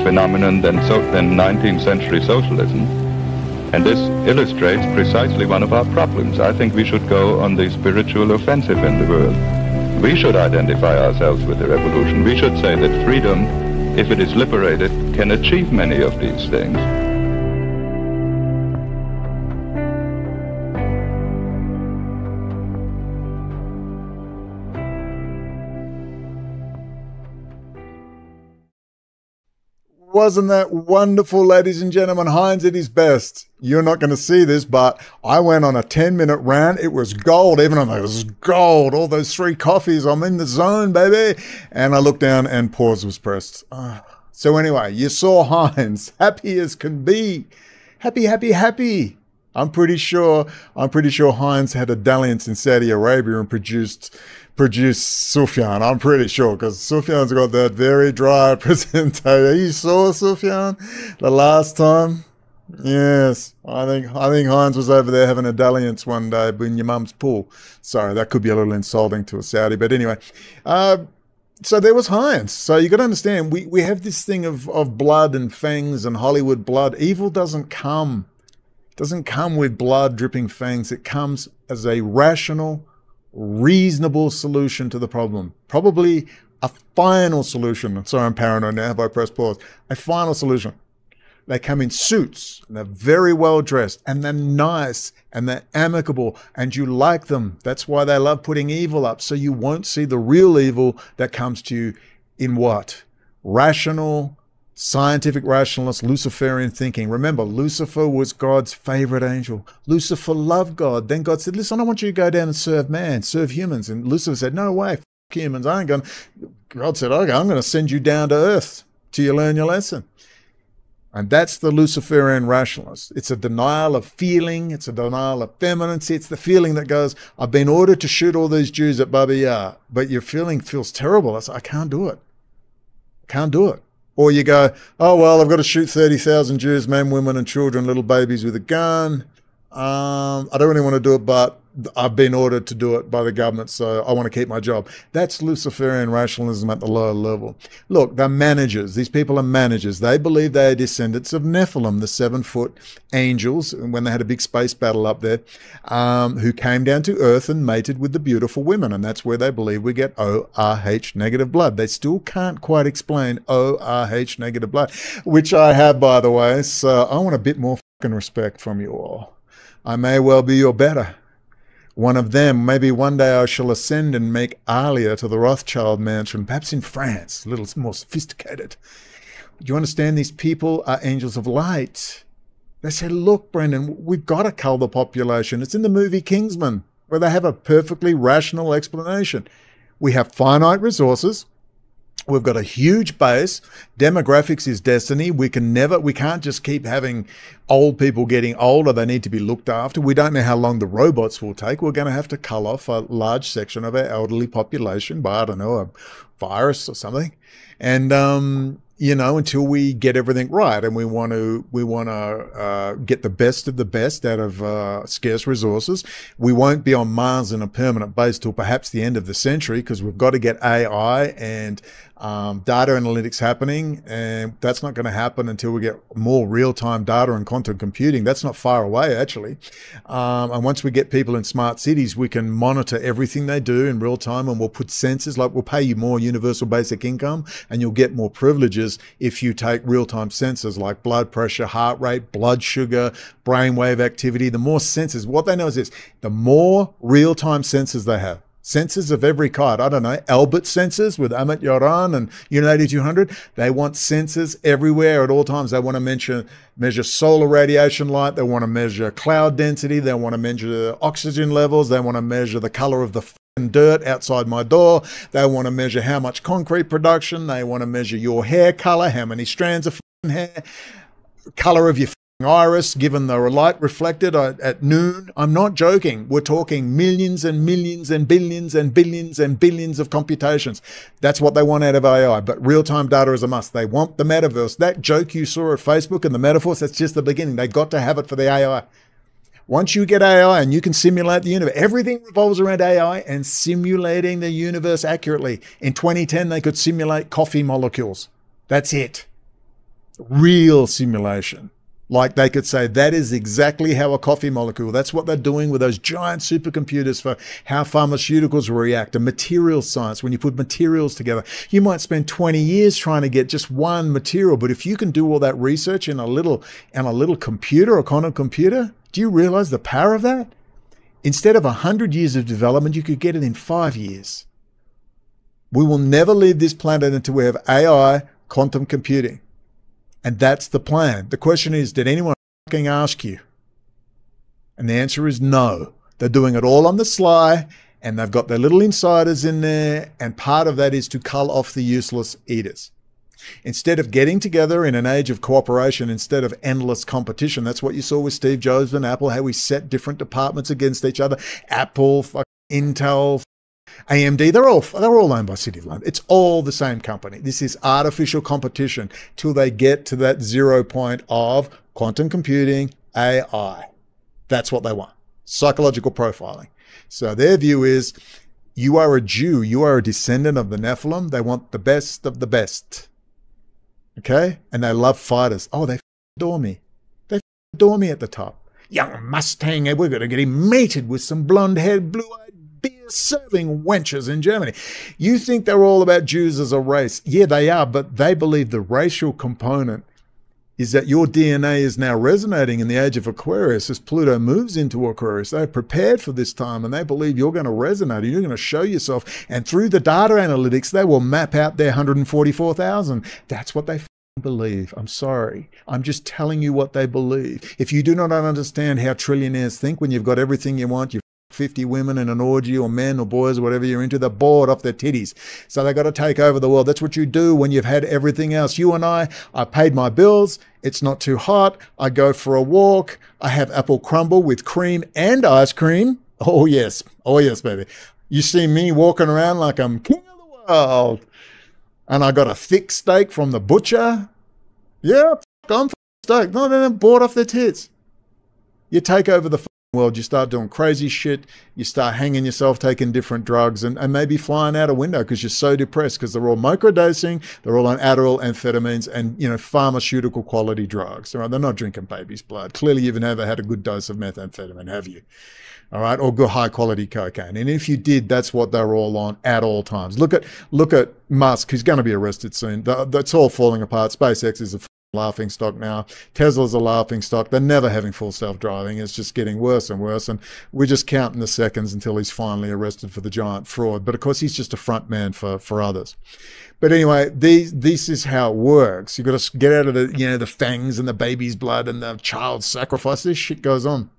phenomenon than 19th century socialism. And this illustrates precisely one of our problems. I think we should go on the spiritual offensive in the world. We should identify ourselves with the revolution. We should say that freedom, if it is liberated, can achieve many of these things. Wasn't that wonderful, ladies and gentlemen? Heinz at his best. You're not going to see this, but I went on a 10-minute rant. It was gold, even though it was gold. All those 3 coffees, I'm in the zone, baby. And I looked down and pause was pressed. So anyway, you saw Heinz, happy as can be. Happy, happy, happy. I'm pretty sure Heinz had a dalliance in Saudi Arabia and produced Sufyan. I'm pretty sure, because Sufyan's got that very dry presentation. You saw Sufyan the last time? Yes. I think Heinz was over there having a dalliance one day in your mum's pool. Sorry, that could be a little insulting to a Saudi, but anyway. So there was Heinz. So you got to understand, we have this thing of blood and fangs and Hollywood blood. Evil doesn't come with blood dripping fangs. It comes as a rational, reasonable solution to the problem. Probably A final solution. Sorry, I'm paranoid now. Have I pressed pause? A final solution. They come in suits, and they're very well dressed, and they're nice, and they're amicable, and you like them. That's why they love putting evil up, so you won't see the real evil that comes to you in what? Rational, scientific rationalist, Luciferian thinking. Remember, Lucifer was God's favorite angel. Lucifer loved God. Then God said, listen, I want you to go down and serve man, serve humans. And Lucifer said, no way, f*** humans. I ain't going. God said, okay, I'm going to send you down to earth till you learn your lesson. And that's the Luciferian rationalist. It's a denial of feeling. It's a denial of femininity. It's the feeling that goes, I've been ordered to shoot all these Jews at Baba Yar, but your feeling feels terrible. I can't do it. I can't do it. Or you go, oh, well, I've got to shoot 30,000 Jews, men, women, and children, little babies with a gun. I don't really want to do it, but I've been ordered to do it by the government, so I want to keep my job. That's Luciferian rationalism at the lower level. Look, they're managers. These people are managers. They believe they are descendants of Nephilim, the 7-foot angels, when they had a big space battle up there, who came down to Earth and mated with the beautiful women, and that's where they believe we get ORH negative blood. They still can't quite explain ORH negative blood, which I have, by the way, so I want a bit more fucking respect from you all. I may well be your better. One of them, maybe one day I shall ascend and make Alia to the Rothschild mansion, perhaps in France, a little more sophisticated. Do you understand? These people are angels of light. They say, look, Brendan, we've got to cull the population. It's in the movie Kingsman, where they have a perfectly rational explanation. We have finite resources. We've got a huge base. Demographics is destiny. We can't just keep having old people getting older. They need to be looked after. We don't know how long the robots will take. We're going to have to cull off a large section of our elderly population by, I don't know, a virus or something. And, until we get everything right, and we want to get the best of the best out of scarce resources. We won't be on Mars in a permanent base till perhaps the end of the century, because we've got to get AI and data analytics happening, and that's not going to happen until we get more real-time data and quantum computing. That's not far away, actually. And once we get people in smart cities, we can monitor everything they do in real time, and we'll put sensors, like we'll pay you more universal basic income, and you'll get more privileges if you take real-time sensors like blood pressure, heart rate, blood sugar, brainwave activity. The more sensors, what they know is this: the more real-time sensors they have, sensors of every kind. I don't know, Albert sensors with Amit Yoran and Unit 8200. They want sensors everywhere at all times. They want to measure solar radiation light. They want to measure cloud density. They want to measure oxygen levels. They want to measure the color of the dirt outside my door. They want to measure how much concrete production. They want to measure your hair color, how many strands of hair, color of your iris given the light reflected at noon. I'm not joking. We're talking millions and millions and billions and billions and billions of computations. That's what they want out of AI, but real-time data is a must. They want the metaverse. That joke you saw at Facebook and the metaverse, that's just the beginning. They got to have it for the AI. Once you get AI and you can simulate the universe, everything revolves around AI and simulating the universe accurately. In 2010, they could simulate coffee molecules. That's it. Real simulation. Like they could say, that is exactly how a coffee molecule, that's what they're doing with those giant supercomputers for how pharmaceuticals react, and material science. When you put materials together, you might spend 20 years trying to get just one material, but if you can do all that research in a little computer, a quantum computer, do you realize the power of that? Instead of 100 years of development, you could get it in 5 years. We will never leave this planet until we have AI, quantum computing. And that's the plan. The question is, did anyone fucking ask you? And the answer is no. They're doing it all on the sly, and they've got their little insiders in there, and part of that is to cull off the useless eaters. Instead of getting together in an age of cooperation, instead of endless competition, that's what you saw with Steve Jobs and Apple, how we set different departments against each other. Apple, Intel, AMD, they're all owned by City of London. It's all the same company. This is artificial competition till they get to that 0 point of quantum computing, AI. That's what they want. Psychological profiling. So their view is, you are a Jew, you are a descendant of the Nephilim. They want the best of the best. Okay? And they love fighters. Oh, they adore me. They adore me at the top. Young Mustang, we're going to get him mated with some blonde-haired, blue-eyed beer-serving wenches in Germany. You think they're all about Jews as a race. Yeah, they are, but they believe the racial component is that your DNA is now resonating in the age of Aquarius as Pluto moves into Aquarius. They're prepared for this time, and they believe you're going to resonate and you're going to show yourself. And through the data analytics, they will map out their 144,000. That's what they believe. I'm sorry. I'm just telling you what they believe. If you do not understand how trillionaires think when you've got everything you want, you've 50 women in an orgy, or men or boys or whatever you're into, they're bored off their titties. So they got to take over the world. That's what you do when you've had everything else. You and I paid my bills. It's not too hot. I go for a walk. I have apple crumble with cream and ice cream. Oh, yes. Oh, yes, baby. You see me walking around like I'm king of the world. And I got a thick steak from the butcher. Yeah, I'm stoked. No, they're bored off their tits. You take over the world, you start doing crazy shit, you start hanging yourself, taking different drugs, and maybe flying out a window because you're so depressed, because they're all microdosing, they're all on Adderall, amphetamines, and pharmaceutical quality drugs. All right, they're not drinking baby's blood. Clearly, you've never had a good dose of methamphetamine, have you? All right, or good high quality cocaine. And if you did, that's what they're all on at all times. Look at Musk, who's going to be arrested soon. That's all falling apart. SpaceX is a laughing stock now. Tesla's a laughing stock. They're never having full self-driving. It's just getting worse and worse. And we're just counting the seconds until he's finally arrested for the giant fraud. But of course, he's just a front man for others. But anyway, this is how it works. You've got to get out of the fangs and the baby's blood and the child sacrifice. This shit goes on.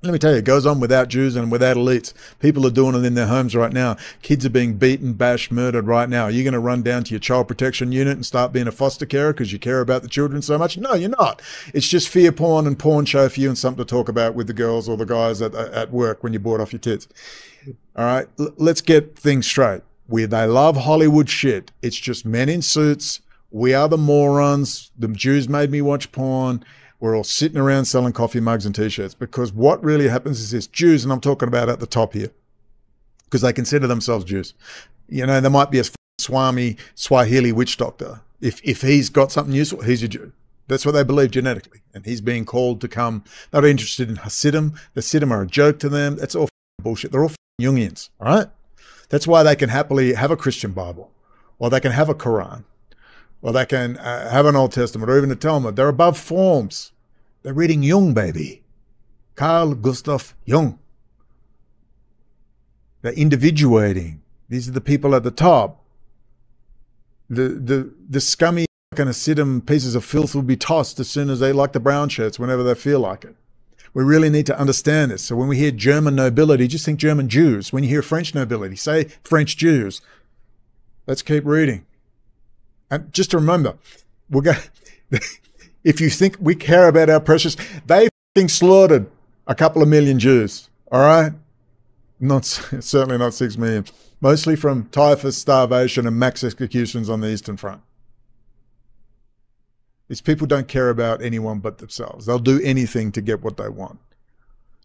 Let me tell you, it goes on without Jews and without elites. People are doing it in their homes right now. Kids are being beaten, bashed, murdered right now. Are you going to run down to your child protection unit and start being a foster carer because you care about the children so much? No, you're not. It's just fear porn and porn show for you and something to talk about with the girls or the guys at work when you're bored off your tits. All right, let's get things straight. They love Hollywood shit. It's just men in suits. We are the morons. The Jews made me watch porn. We're all sitting around selling coffee mugs and T-shirts, because what really happens is this: Jews, and I'm talking about at the top here, because they consider themselves Jews. There might be a Swahili witch doctor. If he's got something useful, he's a Jew. That's what they believe genetically. And he's being called to come. They're not interested in Hasidim. The Hasidim are a joke to them. That's all bullshit. They're all Jungians, all right? That's why they can happily have a Christian Bible, or they can have a Quran, or they can have an Old Testament, or even a Talmud. They're above forms. They're reading Jung, baby. Carl Gustav Jung. They're individuating. These are the people at the top. The scummy kind of Hasidim pieces of filth will be tossed as soon as they like the brown shirts, whenever they feel like it. We really need to understand this. So when we hear German nobility, just think German Jews. When you hear French nobility, say French Jews. Let's keep reading. And just to remember, we're going if you think we care about our precious, they fucking slaughtered a couple of million Jews, all right? Certainly not 6 million. Mostly from typhus, starvation, and mass executions on the Eastern Front. These people don't care about anyone but themselves. They'll do anything to get what they want.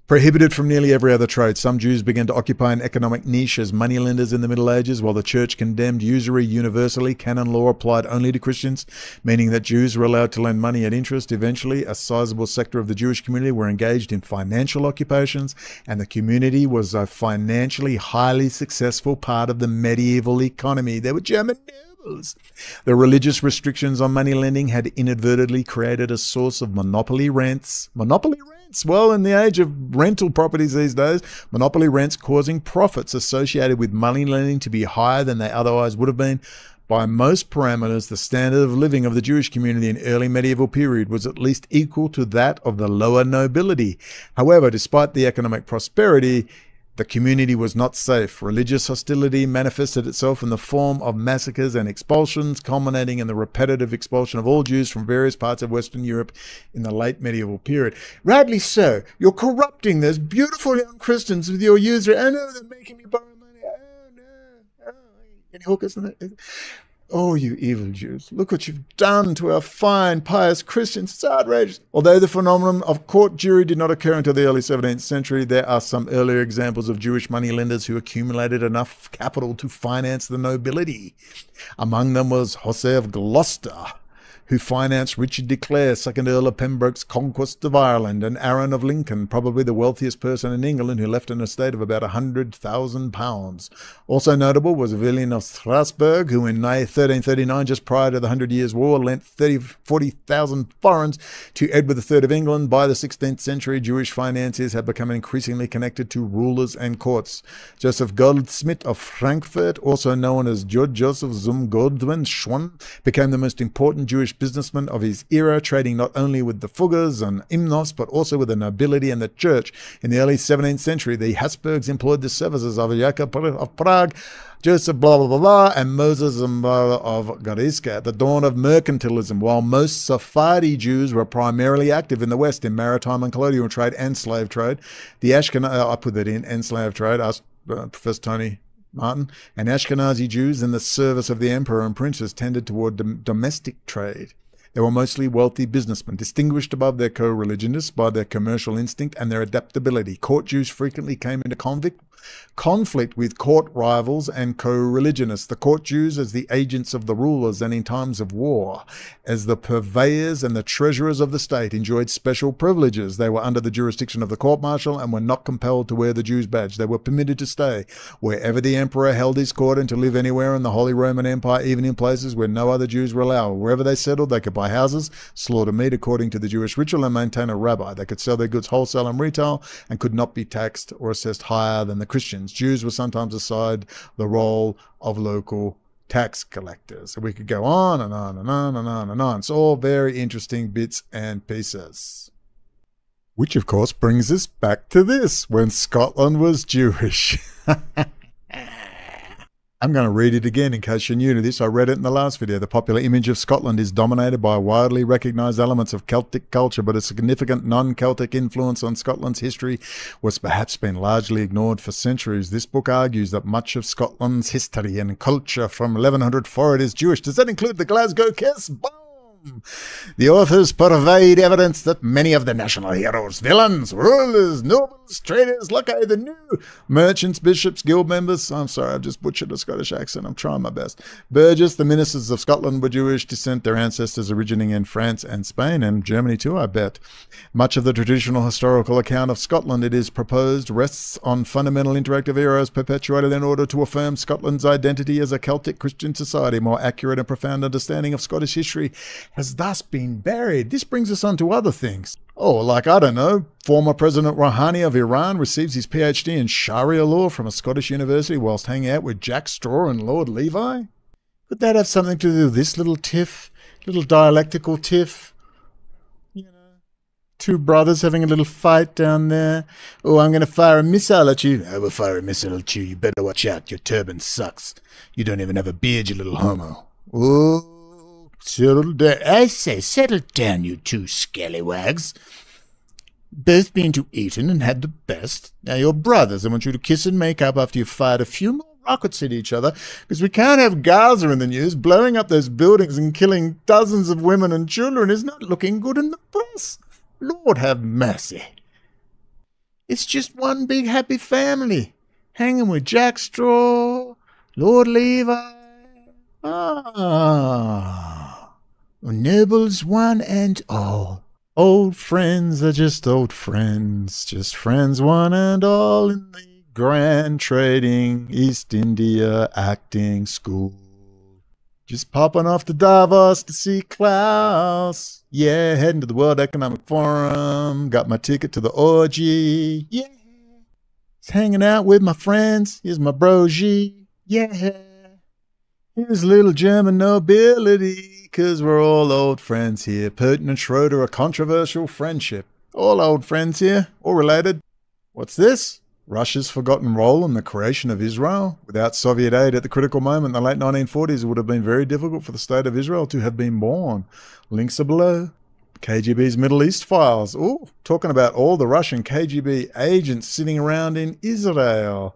Prohibited from nearly every other trade, some Jews began to occupy an economic niche as moneylenders in the Middle Ages, while the church condemned usury universally. Canon law applied only to Christians, meaning that Jews were allowed to lend money at interest. Eventually, a sizable sector of the Jewish community were engaged in financial occupations, and the community was a financially highly successful part of the medieval economy. They were German nobles. The religious restrictions on money lending had inadvertently created a source of monopoly rents. Monopoly rents? Well, in the age of rental properties these days, monopoly rents causing profits associated with money lending to be higher than they otherwise would have been. By most parameters, the standard of living of the Jewish community in early medieval period was at least equal to that of the lower nobility. However, despite the economic prosperity, the community was not safe. Religious hostility manifested itself in the form of massacres and expulsions, culminating in the repetitive expulsion of all Jews from various parts of Western Europe in the late medieval period. Rightly so. You're corrupting those beautiful young Christians with your usury. Oh no, they're making me borrow money. Oh no. Oh, can you hook us in that? Oh, you evil Jews, look what you've done to our fine, pious Christians. It's outrageous. Although the phenomenon of court jury did not occur until the early 17th century, there are some earlier examples of Jewish moneylenders who accumulated enough capital to finance the nobility. Among them was Jose of Gloucester, who financed Richard de Clare, 2nd Earl of Pembroke's conquest of Ireland, and Aaron of Lincoln, probably the wealthiest person in England, who left an estate of about £100,000. Also notable was William of Strasbourg, who in May 1339, just prior to the 100 Years' War, lent 40,000 florins to Edward III of England. By the 16th century, Jewish financiers had become increasingly connected to rulers and courts. Joseph Goldsmith of Frankfurt, also known as George Joseph zum Goldwyn Schwan, became the most important Jewish businessman of his era, trading not only with the Fuggers and Imnos, but also with the nobility and the church. In the early 17th century, the Habsburgs employed the services of Jacob of Prague, Joseph blah blah blah blah, and Moses of Goriska at the dawn of mercantilism. While most Sephardi Jews were primarily active in the West in maritime and colonial trade and slave trade, the Ashkenazi, I put that in, and slave trade, asked Professor Tony Martin, and Ashkenazi Jews in the service of the emperor and princes tended toward domestic trade. They were mostly wealthy businessmen, distinguished above their co-religionists by their commercial instinct and their adaptability. Court Jews frequently came into conflict with court rivals and co-religionists. The court Jews as the agents of the rulers, and in times of war, as the purveyors and the treasurers of the state, enjoyed special privileges. They were under the jurisdiction of the court-martial and were not compelled to wear the Jew's badge. They were permitted to stay wherever the emperor held his court and to live anywhere in the Holy Roman Empire, even in places where no other Jews were allowed. Wherever they settled, they could buy houses, slaughter meat according to the Jewish ritual, and maintain a rabbi. They could sell their goods wholesale and retail and could not be taxed or assessed higher than the Christians. Jews were sometimes assigned the role of local tax collectors. So we could go on and on and on and on and on. It's all very interesting bits and pieces. Which, of course, brings us back to this, when Scotland was Jewish. I'm going to read it again in case you're new to this. I read it in the last video. The popular image of Scotland is dominated by widely recognized elements of Celtic culture, but a significant non-Celtic influence on Scotland's history was perhaps been largely ignored for centuries. This book argues that much of Scotland's history and culture from 1100 forward is Jewish. Does that include the Glasgow Kiss? Boom! The authors provide evidence that many of the national heroes, villains, rulers, nobles, traders, Lucky the New, merchants, bishops, guild members, I'm sorry, I've just butchered a Scottish accent, I'm trying my best, Burgess, the ministers of Scotland were Jewish descent, their ancestors originating in France and Spain, and Germany too, I bet. Much of the traditional historical account of Scotland, it is proposed, rests on fundamental interactive eras perpetuated in order to affirm Scotland's identity as a Celtic Christian society. More accurate and profound understanding of Scottish history has thus been buried. This brings us on to other things. Oh, like, I don't know, former President Rouhani of Iran receives his PhD in Sharia law from a Scottish university whilst hanging out with Jack Straw and Lord Levi? Could that have something to do with this little tiff, little dialectical tiff? You know, two brothers having a little fight down there. Oh, I'm going to fire a missile at you. I will fire a missile at you. You better watch out. Your turban sucks. You don't even have a beard, you little homo. Oh. Settle down. I say, settle down, you two scallywags. Both been to Eton and had the best. Now you're brothers. I want you to kiss and make up after you've fired a few more rockets at each other, because we can't have Gaza in the news. Blowing up those buildings and killing dozens of women and children is not looking good in the press. Lord have mercy. It's just one big happy family, hanging with Jack Straw, Lord Levi. Nobles one and all. Old friends are just old friends, just friends one and all in the grand trading East India acting school. Just popping off to Davos to see Klaus. Yeah, heading to the World Economic Forum. Got my ticket to the orgy. Yeah. Just hanging out with my friends. Here's my bro G. Yeah. Here's little German nobility, 'cause we're all old friends here. Putin and Schroeder, a controversial friendship. All old friends here, all related. What's this? Russia's forgotten role in the creation of Israel. Without Soviet aid at the critical moment in the late 1940s, it would have been very difficult for the state of Israel to have been born. Links are below. KGB's Middle East files. Oh, talking about all the Russian KGB agents sitting around in Israel.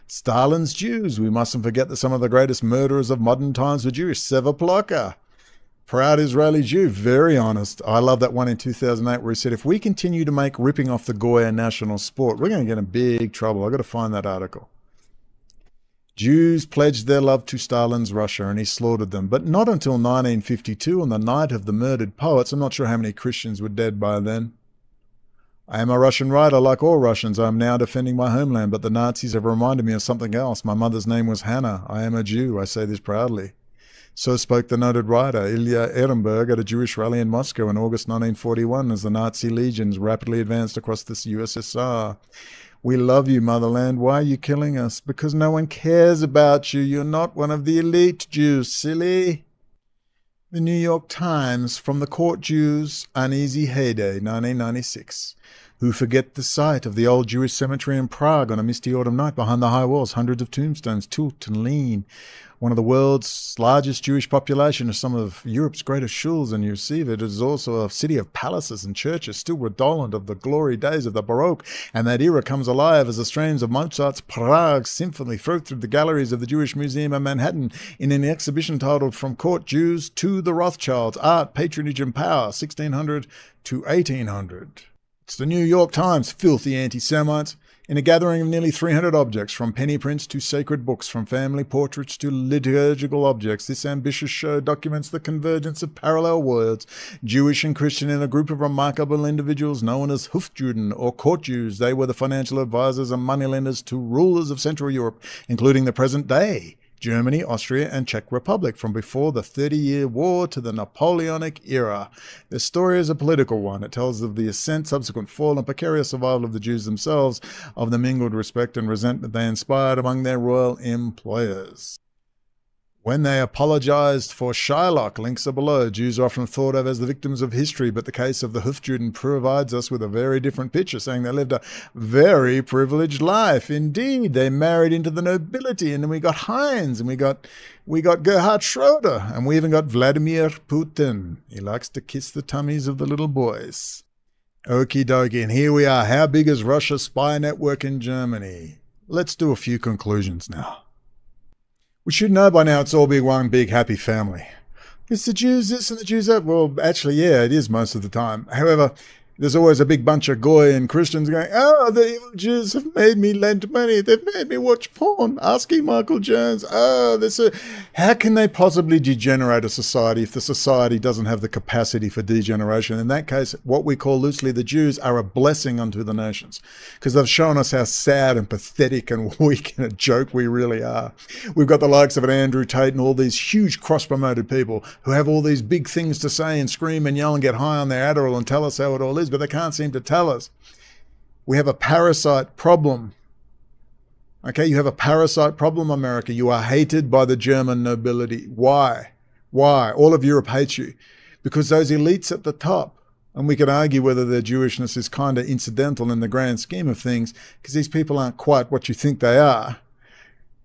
Stalin's Jews. We mustn't forget that some of the greatest murderers of modern times were Jewish. Seva proud Israeli Jew, very honest. I love that one in 2008 where he said, if we continue to make ripping off the Goya national sport, we're going to get in big trouble. I've got to find that article. Jews pledged their love to Stalin's Russia and he slaughtered them, but not until 1952 on the night of the murdered poets. I'm not sure how many Christians were dead by then. I am a Russian writer like all Russians. I am now defending my homeland, but the Nazis have reminded me of something else. My mother's name was Hannah. I am a Jew. I say this proudly. So spoke the noted writer Ilya Ehrenberg at a Jewish rally in Moscow in August 1941 as the Nazi legions rapidly advanced across the USSR. We love you, motherland. Why are you killing us? Because no one cares about you. You're not one of the elite Jews, silly. The New York Times, from the Court Jews' Uneasy Heyday, 1996. Who forget the sight of the old Jewish cemetery in Prague on a misty autumn night behind the high walls, hundreds of tombstones tilt and lean. One of the world's largest Jewish population is some of Europe's greatest shuls, and you see that it is also a city of palaces and churches, still redolent of the glory days of the Baroque, and that era comes alive as the strains of Mozart's Prague Symphony flow through the galleries of the Jewish Museum in Manhattan in an exhibition titled From Court Jews to the Rothschilds, Art, Patronage and Power, 1600 to 1800. It's the New York Times, filthy anti-Semites. In a gathering of nearly 300 objects, from penny prints to sacred books, from family portraits to liturgical objects, this ambitious show documents the convergence of parallel worlds, Jewish and Christian, in a group of remarkable individuals known as Hofjuden or Court Jews. They were the financial advisors and moneylenders to rulers of Central Europe, including the present day Germany, Austria, and Czech Republic, from before the 30-Year War to the Napoleonic era. This story is a political one. It tells of the ascent, subsequent fall, and precarious survival of the Jews themselves, of the mingled respect and resentment they inspired among their royal employers. When they apologized for Shylock, links are below. Jews are often thought of as the victims of history, but the case of the Hofjuden provides us with a very different picture, saying they lived a very privileged life. Indeed, they married into the nobility, and then we got Heinz, and we got Gerhard Schroeder, and we even got Vladimir Putin. He likes to kiss the tummies of the little boys. Okie dokie, and here we are. How big is Russia's spy network in Germany? Let's do a few conclusions now. We should know by now it's all one big happy family. It's the Jews this and the Jews that. Well, actually, yeah, it is most of the time. However, there's always a big bunch of goy and Christians going, oh, the evil Jews have made me lend money. They've made me watch porn. Asking Michael Jones, how can they possibly degenerate a society if the society doesn't have the capacity for degeneration? In that case, what we call loosely the Jews are a blessing unto the nations, because they've shown us how sad and pathetic and weak and a joke we really are. We've got the likes of an Andrew Tate and all these huge cross-promoted people who have all these big things to say and scream and yell and get high on their Adderall and tell us how it all is, but they can't seem to tell us. We have a parasite problem. Okay, you have a parasite problem, America. You are hated by the German nobility. Why? Why? All of Europe hates you. Because those elites at the top, and we can argue whether their Jewishness is kind of incidental in the grand scheme of things, because these people aren't quite what you think they are.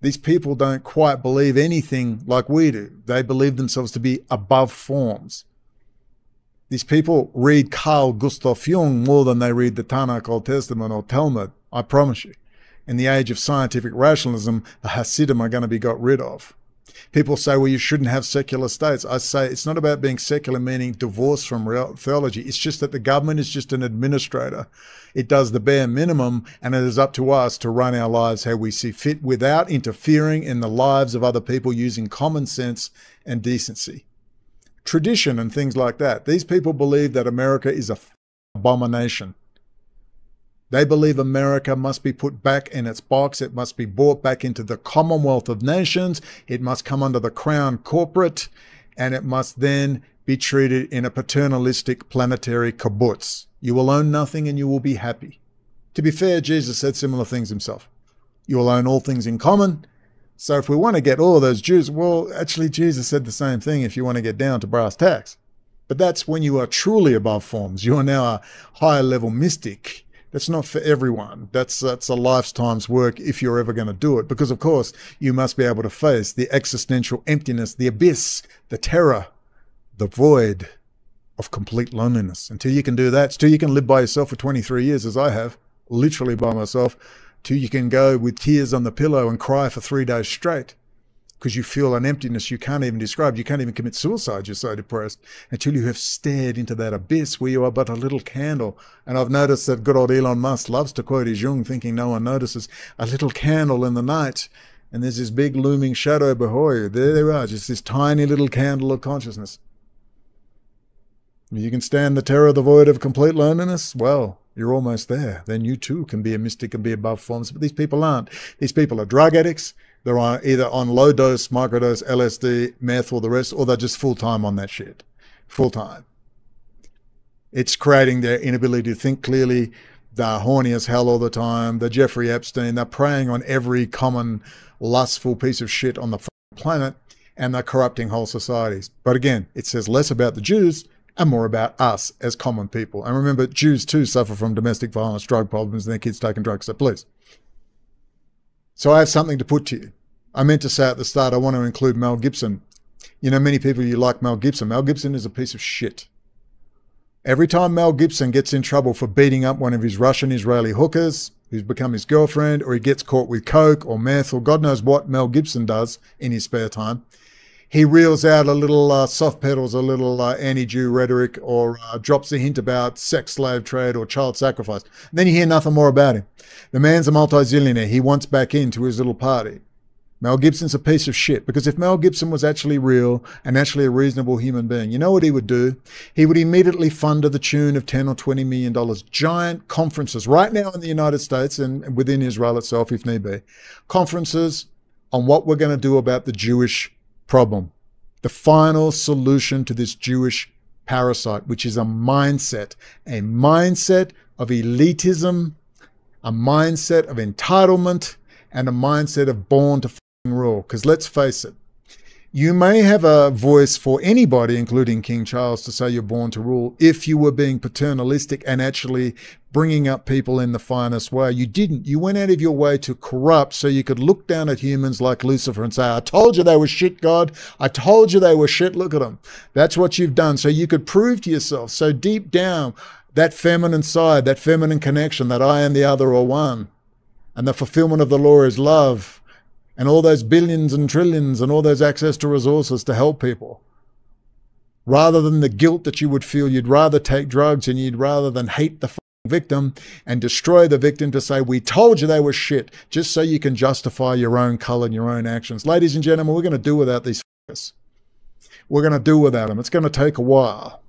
These people don't quite believe anything like we do. They believe themselves to be above forms. These people read Carl Gustav Jung more than they read the Tanakh, Old Testament, or Talmud, I promise you. In the age of scientific rationalism, the Hasidim are going to be got rid of. People say, well, you shouldn't have secular states. I say it's not about being secular, meaning divorced from real theology. It's just that the government is just an administrator. It does the bare minimum, and it is up to us to run our lives how we see fit without interfering in the lives of other people, using common sense and decency. Tradition and things like that. These people believe that America is a abomination. They believe America must be put back in its box. It must be brought back into the Commonwealth of Nations. It must come under the Crown Corporate, and it must then be treated in a paternalistic planetary kibbutz. You will own nothing and you will be happy. To be fair, Jesus said similar things himself. You will own all things in common. So if we want to get all of those Jews, well, actually Jesus said the same thing if you want to get down to brass tacks. But that's when you are truly above forms. You are now a higher level mystic. That's not for everyone. That's a lifetime's work if you're ever going to do it. Because, of course, you must be able to face the existential emptiness, the abyss, the terror, the void of complete loneliness. Until you can do that, until you can live by yourself for 23 years, as I have, literally by myself, till you can go with tears on the pillow and cry for 3 days straight because you feel an emptiness you can't even describe. You can't even commit suicide. You're so depressed until you have stared into that abyss where you are but a little candle. And I've noticed that good old Elon Musk loves to quote his Jung, thinking no one notices. A little candle in the night and there's this big looming shadow before you. There they are, just this tiny little candle of consciousness. If you can stand the terror of the void of complete loneliness, well, you're almost there. Then you too can be a mystic and be above forms. But these people aren't. These people are drug addicts. They're either on low dose, microdose, LSD, meth, or the rest, or they're just full time on that shit. Full time. It's creating their inability to think clearly. They're horny as hell all the time. They're Jeffrey Epstein. They're preying on every common lustful piece of shit on the planet, and they're corrupting whole societies. But again, it says less about the Jews and more about us as common people. And remember, Jews too suffer from domestic violence, drug problems, and their kids taking drugs, so please. So I have something to put to you. I meant to say at the start, I want to include Mel Gibson. You know, many people, you like Mel Gibson. Mel Gibson is a piece of shit. Every time Mel Gibson gets in trouble for beating up one of his Russian Israeli hookers, who's become his girlfriend, or he gets caught with coke or meth, or God knows what Mel Gibson does in his spare time, he reels out a little soft pedals, a little anti-Jew rhetoric, or drops a hint about sex slave trade or child sacrifice. And then you hear nothing more about him. The man's a multi-zillionaire. He wants back into his little party. Mel Gibson's a piece of shit, because if Mel Gibson was actually real and actually a reasonable human being, you know what he would do? He would immediately fund to the tune of $10 or $20 million, giant conferences right now in the United States and within Israel itself, if need be, conferences on what we're going to do about the Jewish problem, the final solution to this Jewish parasite, which is a mindset of elitism, a mindset of entitlement, and a mindset of born to rule. Because let's face it, you may have a voice for anybody, including King Charles, to say you're born to rule if you were being paternalistic and actually bringing up people in the finest way. You didn't. You went out of your way to corrupt so you could look down at humans like Lucifer and say, I told you they were shit, God. I told you they were shit. Look at them. That's what you've done. So you could prove to yourself, so deep down, that feminine side, that feminine connection, that I and the other are one. And the fulfillment of the law is love. And all those billions and trillions and all those access to resources to help people. Rather than the guilt that you would feel, you'd rather take drugs, and you'd rather than hate the victim and destroy the victim to say, we told you they were shit, just so you can justify your own color and your own actions. Ladies and gentlemen, we're going to do without these fuckers. We're going to do without them. It's going to take a while.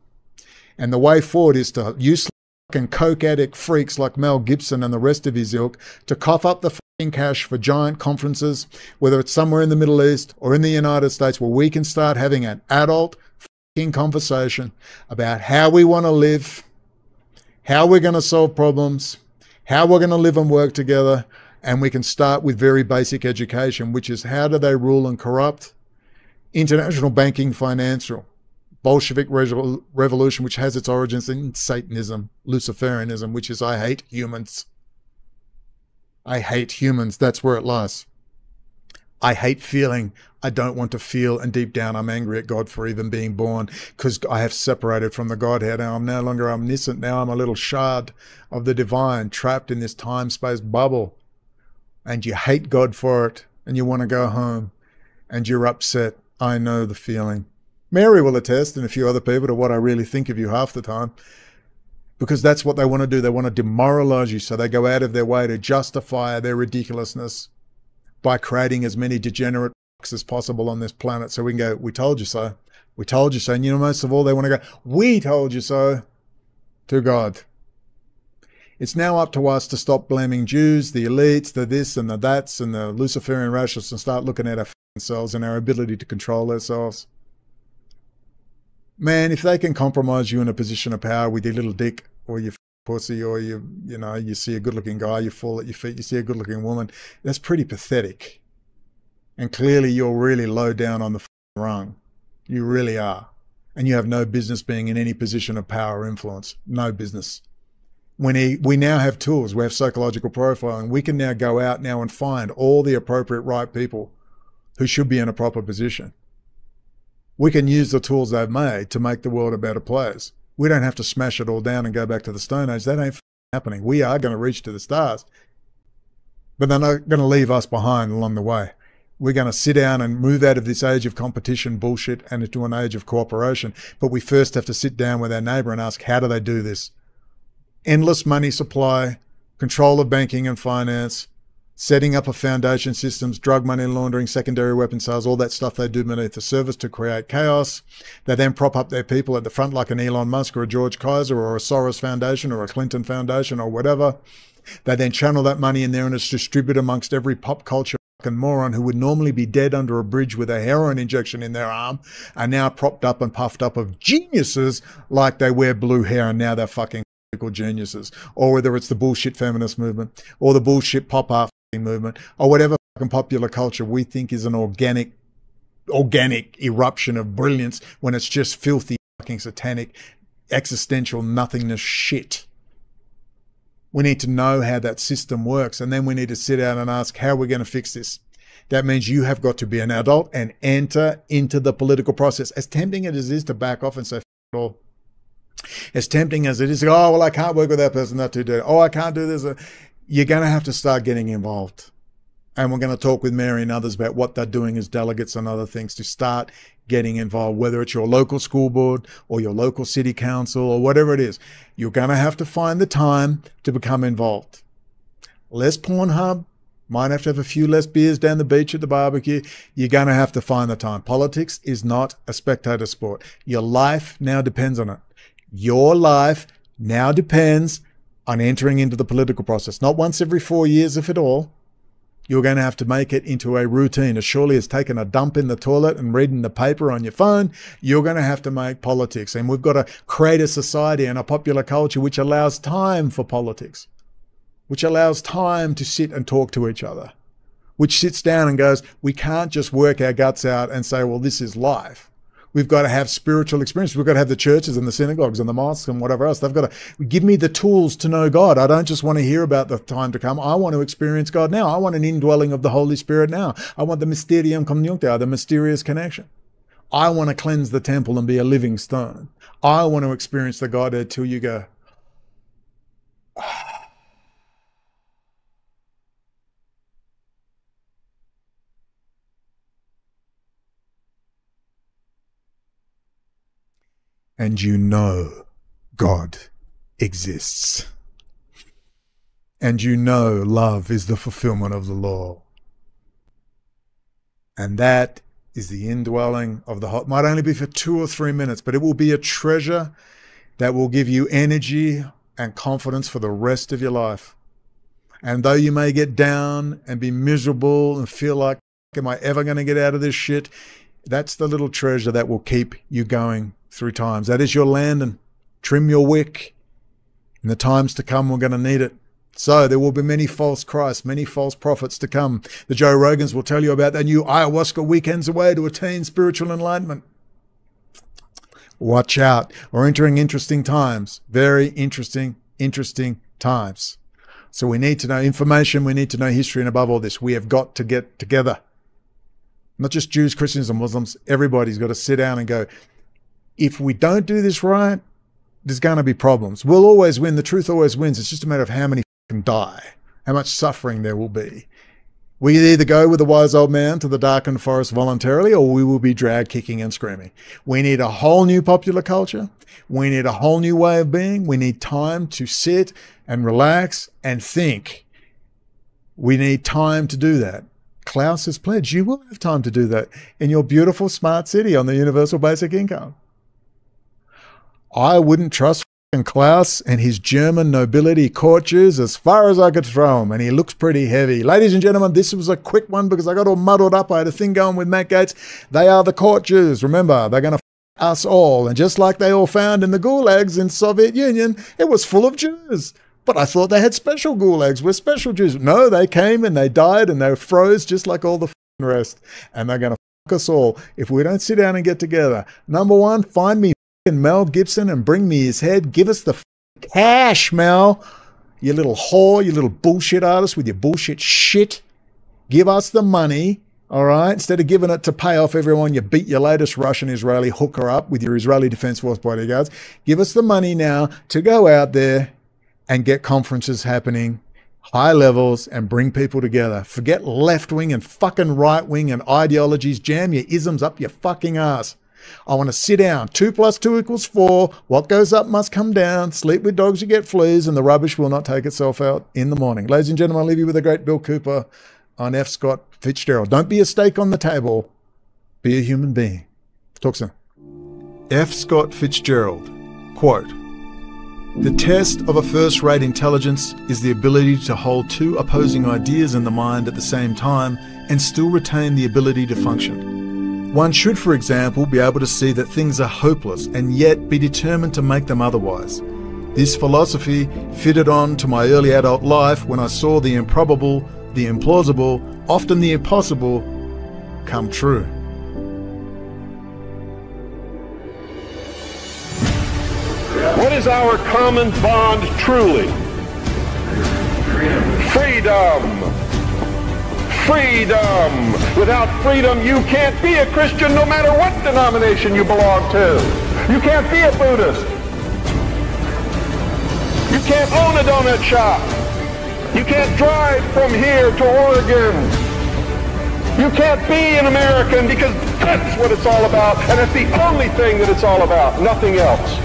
And the way forward is to use and coke addict freaks like Mel Gibson and the rest of his ilk to cough up the fucking cash for giant conferences, whether it's somewhere in the Middle East or in the United States, where we can start having an adult fucking conversation about how we want to live, how we're going to solve problems, how we're going to live and work together. And we can start with very basic education, which is how do they rule and corrupt? International banking, financial. Bolshevik revolution, which has its origins in Satanism, Luciferianism, which is I hate humans. I hate humans. That's where it lies. I hate feeling. I don't want to feel, and deep down I'm angry at God for even being born, because I have separated from the Godhead. Now I'm no longer omniscient. Now I'm a little shard of the divine, trapped in this time-space bubble. And you hate God for it, and you want to go home, and you're upset. I know the feeling. Mary will attest, and a few other people, to what I really think of you half the time, because that's what they want to do. They want to demoralize you, so they go out of their way to justify their ridiculousness by creating as many degenerate as possible on this planet, so we can go, we told you so. We told you so. And you know, most of all, they want to go, we told you so, to God. It's now up to us to stop blaming Jews, the elites, the this and the that's, and the Luciferian rationalists, and start looking at ourselves and our ability to control ourselves. Man, if they can compromise you in a position of power with your little dick, or your pussy, or you see a good-looking guy, you fall at your feet, you see a good-looking woman, that's pretty pathetic. And clearly you're really low down on the rung. You really are. And you have no business being in any position of power or influence. No business. We now have tools. We have psychological profiling. We can now go out now and find all the appropriate right people who should be in a proper position. We can use the tools they've made to make the world a better place. We don't have to smash it all down and go back to the Stone Age. That ain't happening. We are going to reach to the stars. But they're not going to leave us behind along the way. We're going to sit down and move out of this age of competition bullshit and into an age of cooperation. But we first have to sit down with our neighbour and ask, how do they do this? Endless money supply, control of banking and finance, setting up of foundation systems, drug money laundering, secondary weapon sales, all that stuff they do beneath the surface to create chaos. They then prop up their people at the front like an Elon Musk or a George Kaiser or a Soros Foundation or a Clinton Foundation or whatever. They then channel that money in there and it's distributed amongst every pop culture fucking moron who would normally be dead under a bridge with a heroin injection in their arm are now propped up and puffed up of geniuses like they wear blue hair and now they're fucking geniuses. Or whether it's the bullshit feminist movement or the bullshit pop art movement or whatever fucking popular culture we think is an organic eruption of brilliance when it's just filthy fucking satanic existential nothingness shit. We need to know how that system works, and then we need to sit down and ask how we're going to fix this. That means you have got to be an adult and enter into the political process. As tempting as it is to back off and say, f it all. As tempting as it is, oh, well, I can't work with that person, that's too dirty. Oh, I can't do this. You're going to have to start getting involved. And we're going to talk with Mary and others about what they're doing as delegates and other things to start getting involved, whether it's your local school board or your local city council or whatever it is. You're going to have to find the time to become involved. Less Pornhub, might have to have a few less beers down the beach at the barbecue. You're going to have to find the time. Politics is not a spectator sport. Your life now depends on it. Your life now depends on entering into the political process. Not once every 4 years, if at all. You're going to have to make it into a routine. As surely as taking a dump in the toilet and reading the paper on your phone, you're going to have to make politics. And we've got to create a society and a popular culture which allows time for politics, which allows time to sit and talk to each other, which sits down and goes, we can't just work our guts out and say, well, this is life. We've got to have spiritual experience. We've got to have the churches and the synagogues and the mosques and whatever else. They've got to give me the tools to know God. I don't just want to hear about the time to come. I want to experience God now. I want an indwelling of the Holy Spirit now. I want the mysterium conjuncta, the mysterious connection. I want to cleanse the temple and be a living stone. I want to experience the Godhead till you go, and you know God exists. And you know love is the fulfillment of the law. And that is the indwelling of the heart. Might only be for 2 or 3 minutes, but it will be a treasure that will give you energy and confidence for the rest of your life. And though you may get down and be miserable and feel like, am I ever going to get out of this shit? That's the little treasure that will keep you going through times. That is your land, and trim your wick. In the times to come, we're going to need it. So there will be many false Christs, many false prophets to come. The Joe Rogans will tell you about their new ayahuasca weekends away to attain spiritual enlightenment. Watch out. We're entering interesting times. Very interesting times. So we need to know information. We need to know history. And above all this, we have got to get together. Not just Jews, Christians, and Muslims. Everybody's got to sit down and go, if we don't do this right, there's going to be problems. We'll always win. The truth always wins. It's just a matter of how many can die, how much suffering there will be. We either go with the wise old man to the darkened forest voluntarily, or we will be dragged kicking and screaming. We need a whole new popular culture. We need a whole new way of being. We need time to sit and relax and think. We need time to do that. Klaus has pledged you will have time to do that in your beautiful smart city on the universal basic income. I wouldn't trust Klaus and his German nobility court Jews as far as I could throw him, and he looks pretty heavy. Ladies and gentlemen, this was a quick one because I got all muddled up. I had a thing going with Matt Gaetz. They are the court Jews. Remember, they're going to us all. And just like they all found in the gulags in Soviet Union, it was full of Jews. But I thought they had special gulags with special Jews. No, they came and they died and they froze just like all the rest. And they're going to us all if we don't sit down and get together. Number one, find me Mel Gibson and bring me his head. Give us the cash, Mel. You little whore, you little bullshit artist with your bullshit shit. Give us the money, all right? Instead of giving it to pay off everyone, you beat your latest Russian Israeli hooker up with your Israeli Defense Force bodyguards. Give us the money now to go out there and get conferences happening, high levels, and bring people together. Forget left-wing and fucking right-wing and ideologies. Jam your isms up your fucking ass. I want to sit down. 2 + 2 = 4. What goes up must come down. Sleep with dogs, you get fleas, and the rubbish will not take itself out in the morning. Ladies and gentlemen, I leave you with the great Bill Cooper on F. Scott Fitzgerald. Don't be a steak on the table. Be a human being. Talk soon. F. Scott Fitzgerald, quote, "The test of a first-rate intelligence is the ability to hold 2 opposing ideas in the mind at the same time and still retain the ability to function. One should, for example, be able to see that things are hopeless and yet be determined to make them otherwise. This philosophy fitted on to my early adult life when I saw the improbable, the implausible, often the impossible, come true." What is our common bond truly? Freedom. Freedom. Without freedom, you can't be a Christian no matter what denomination you belong to. You can't be a Buddhist. You can't own a donut shop. You can't drive from here to Oregon. You can't be an American because that's what it's all about, and it's the only thing that it's all about, nothing else.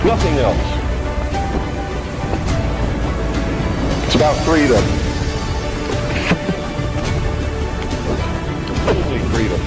Nothing else. It's about freedom. Only freedom.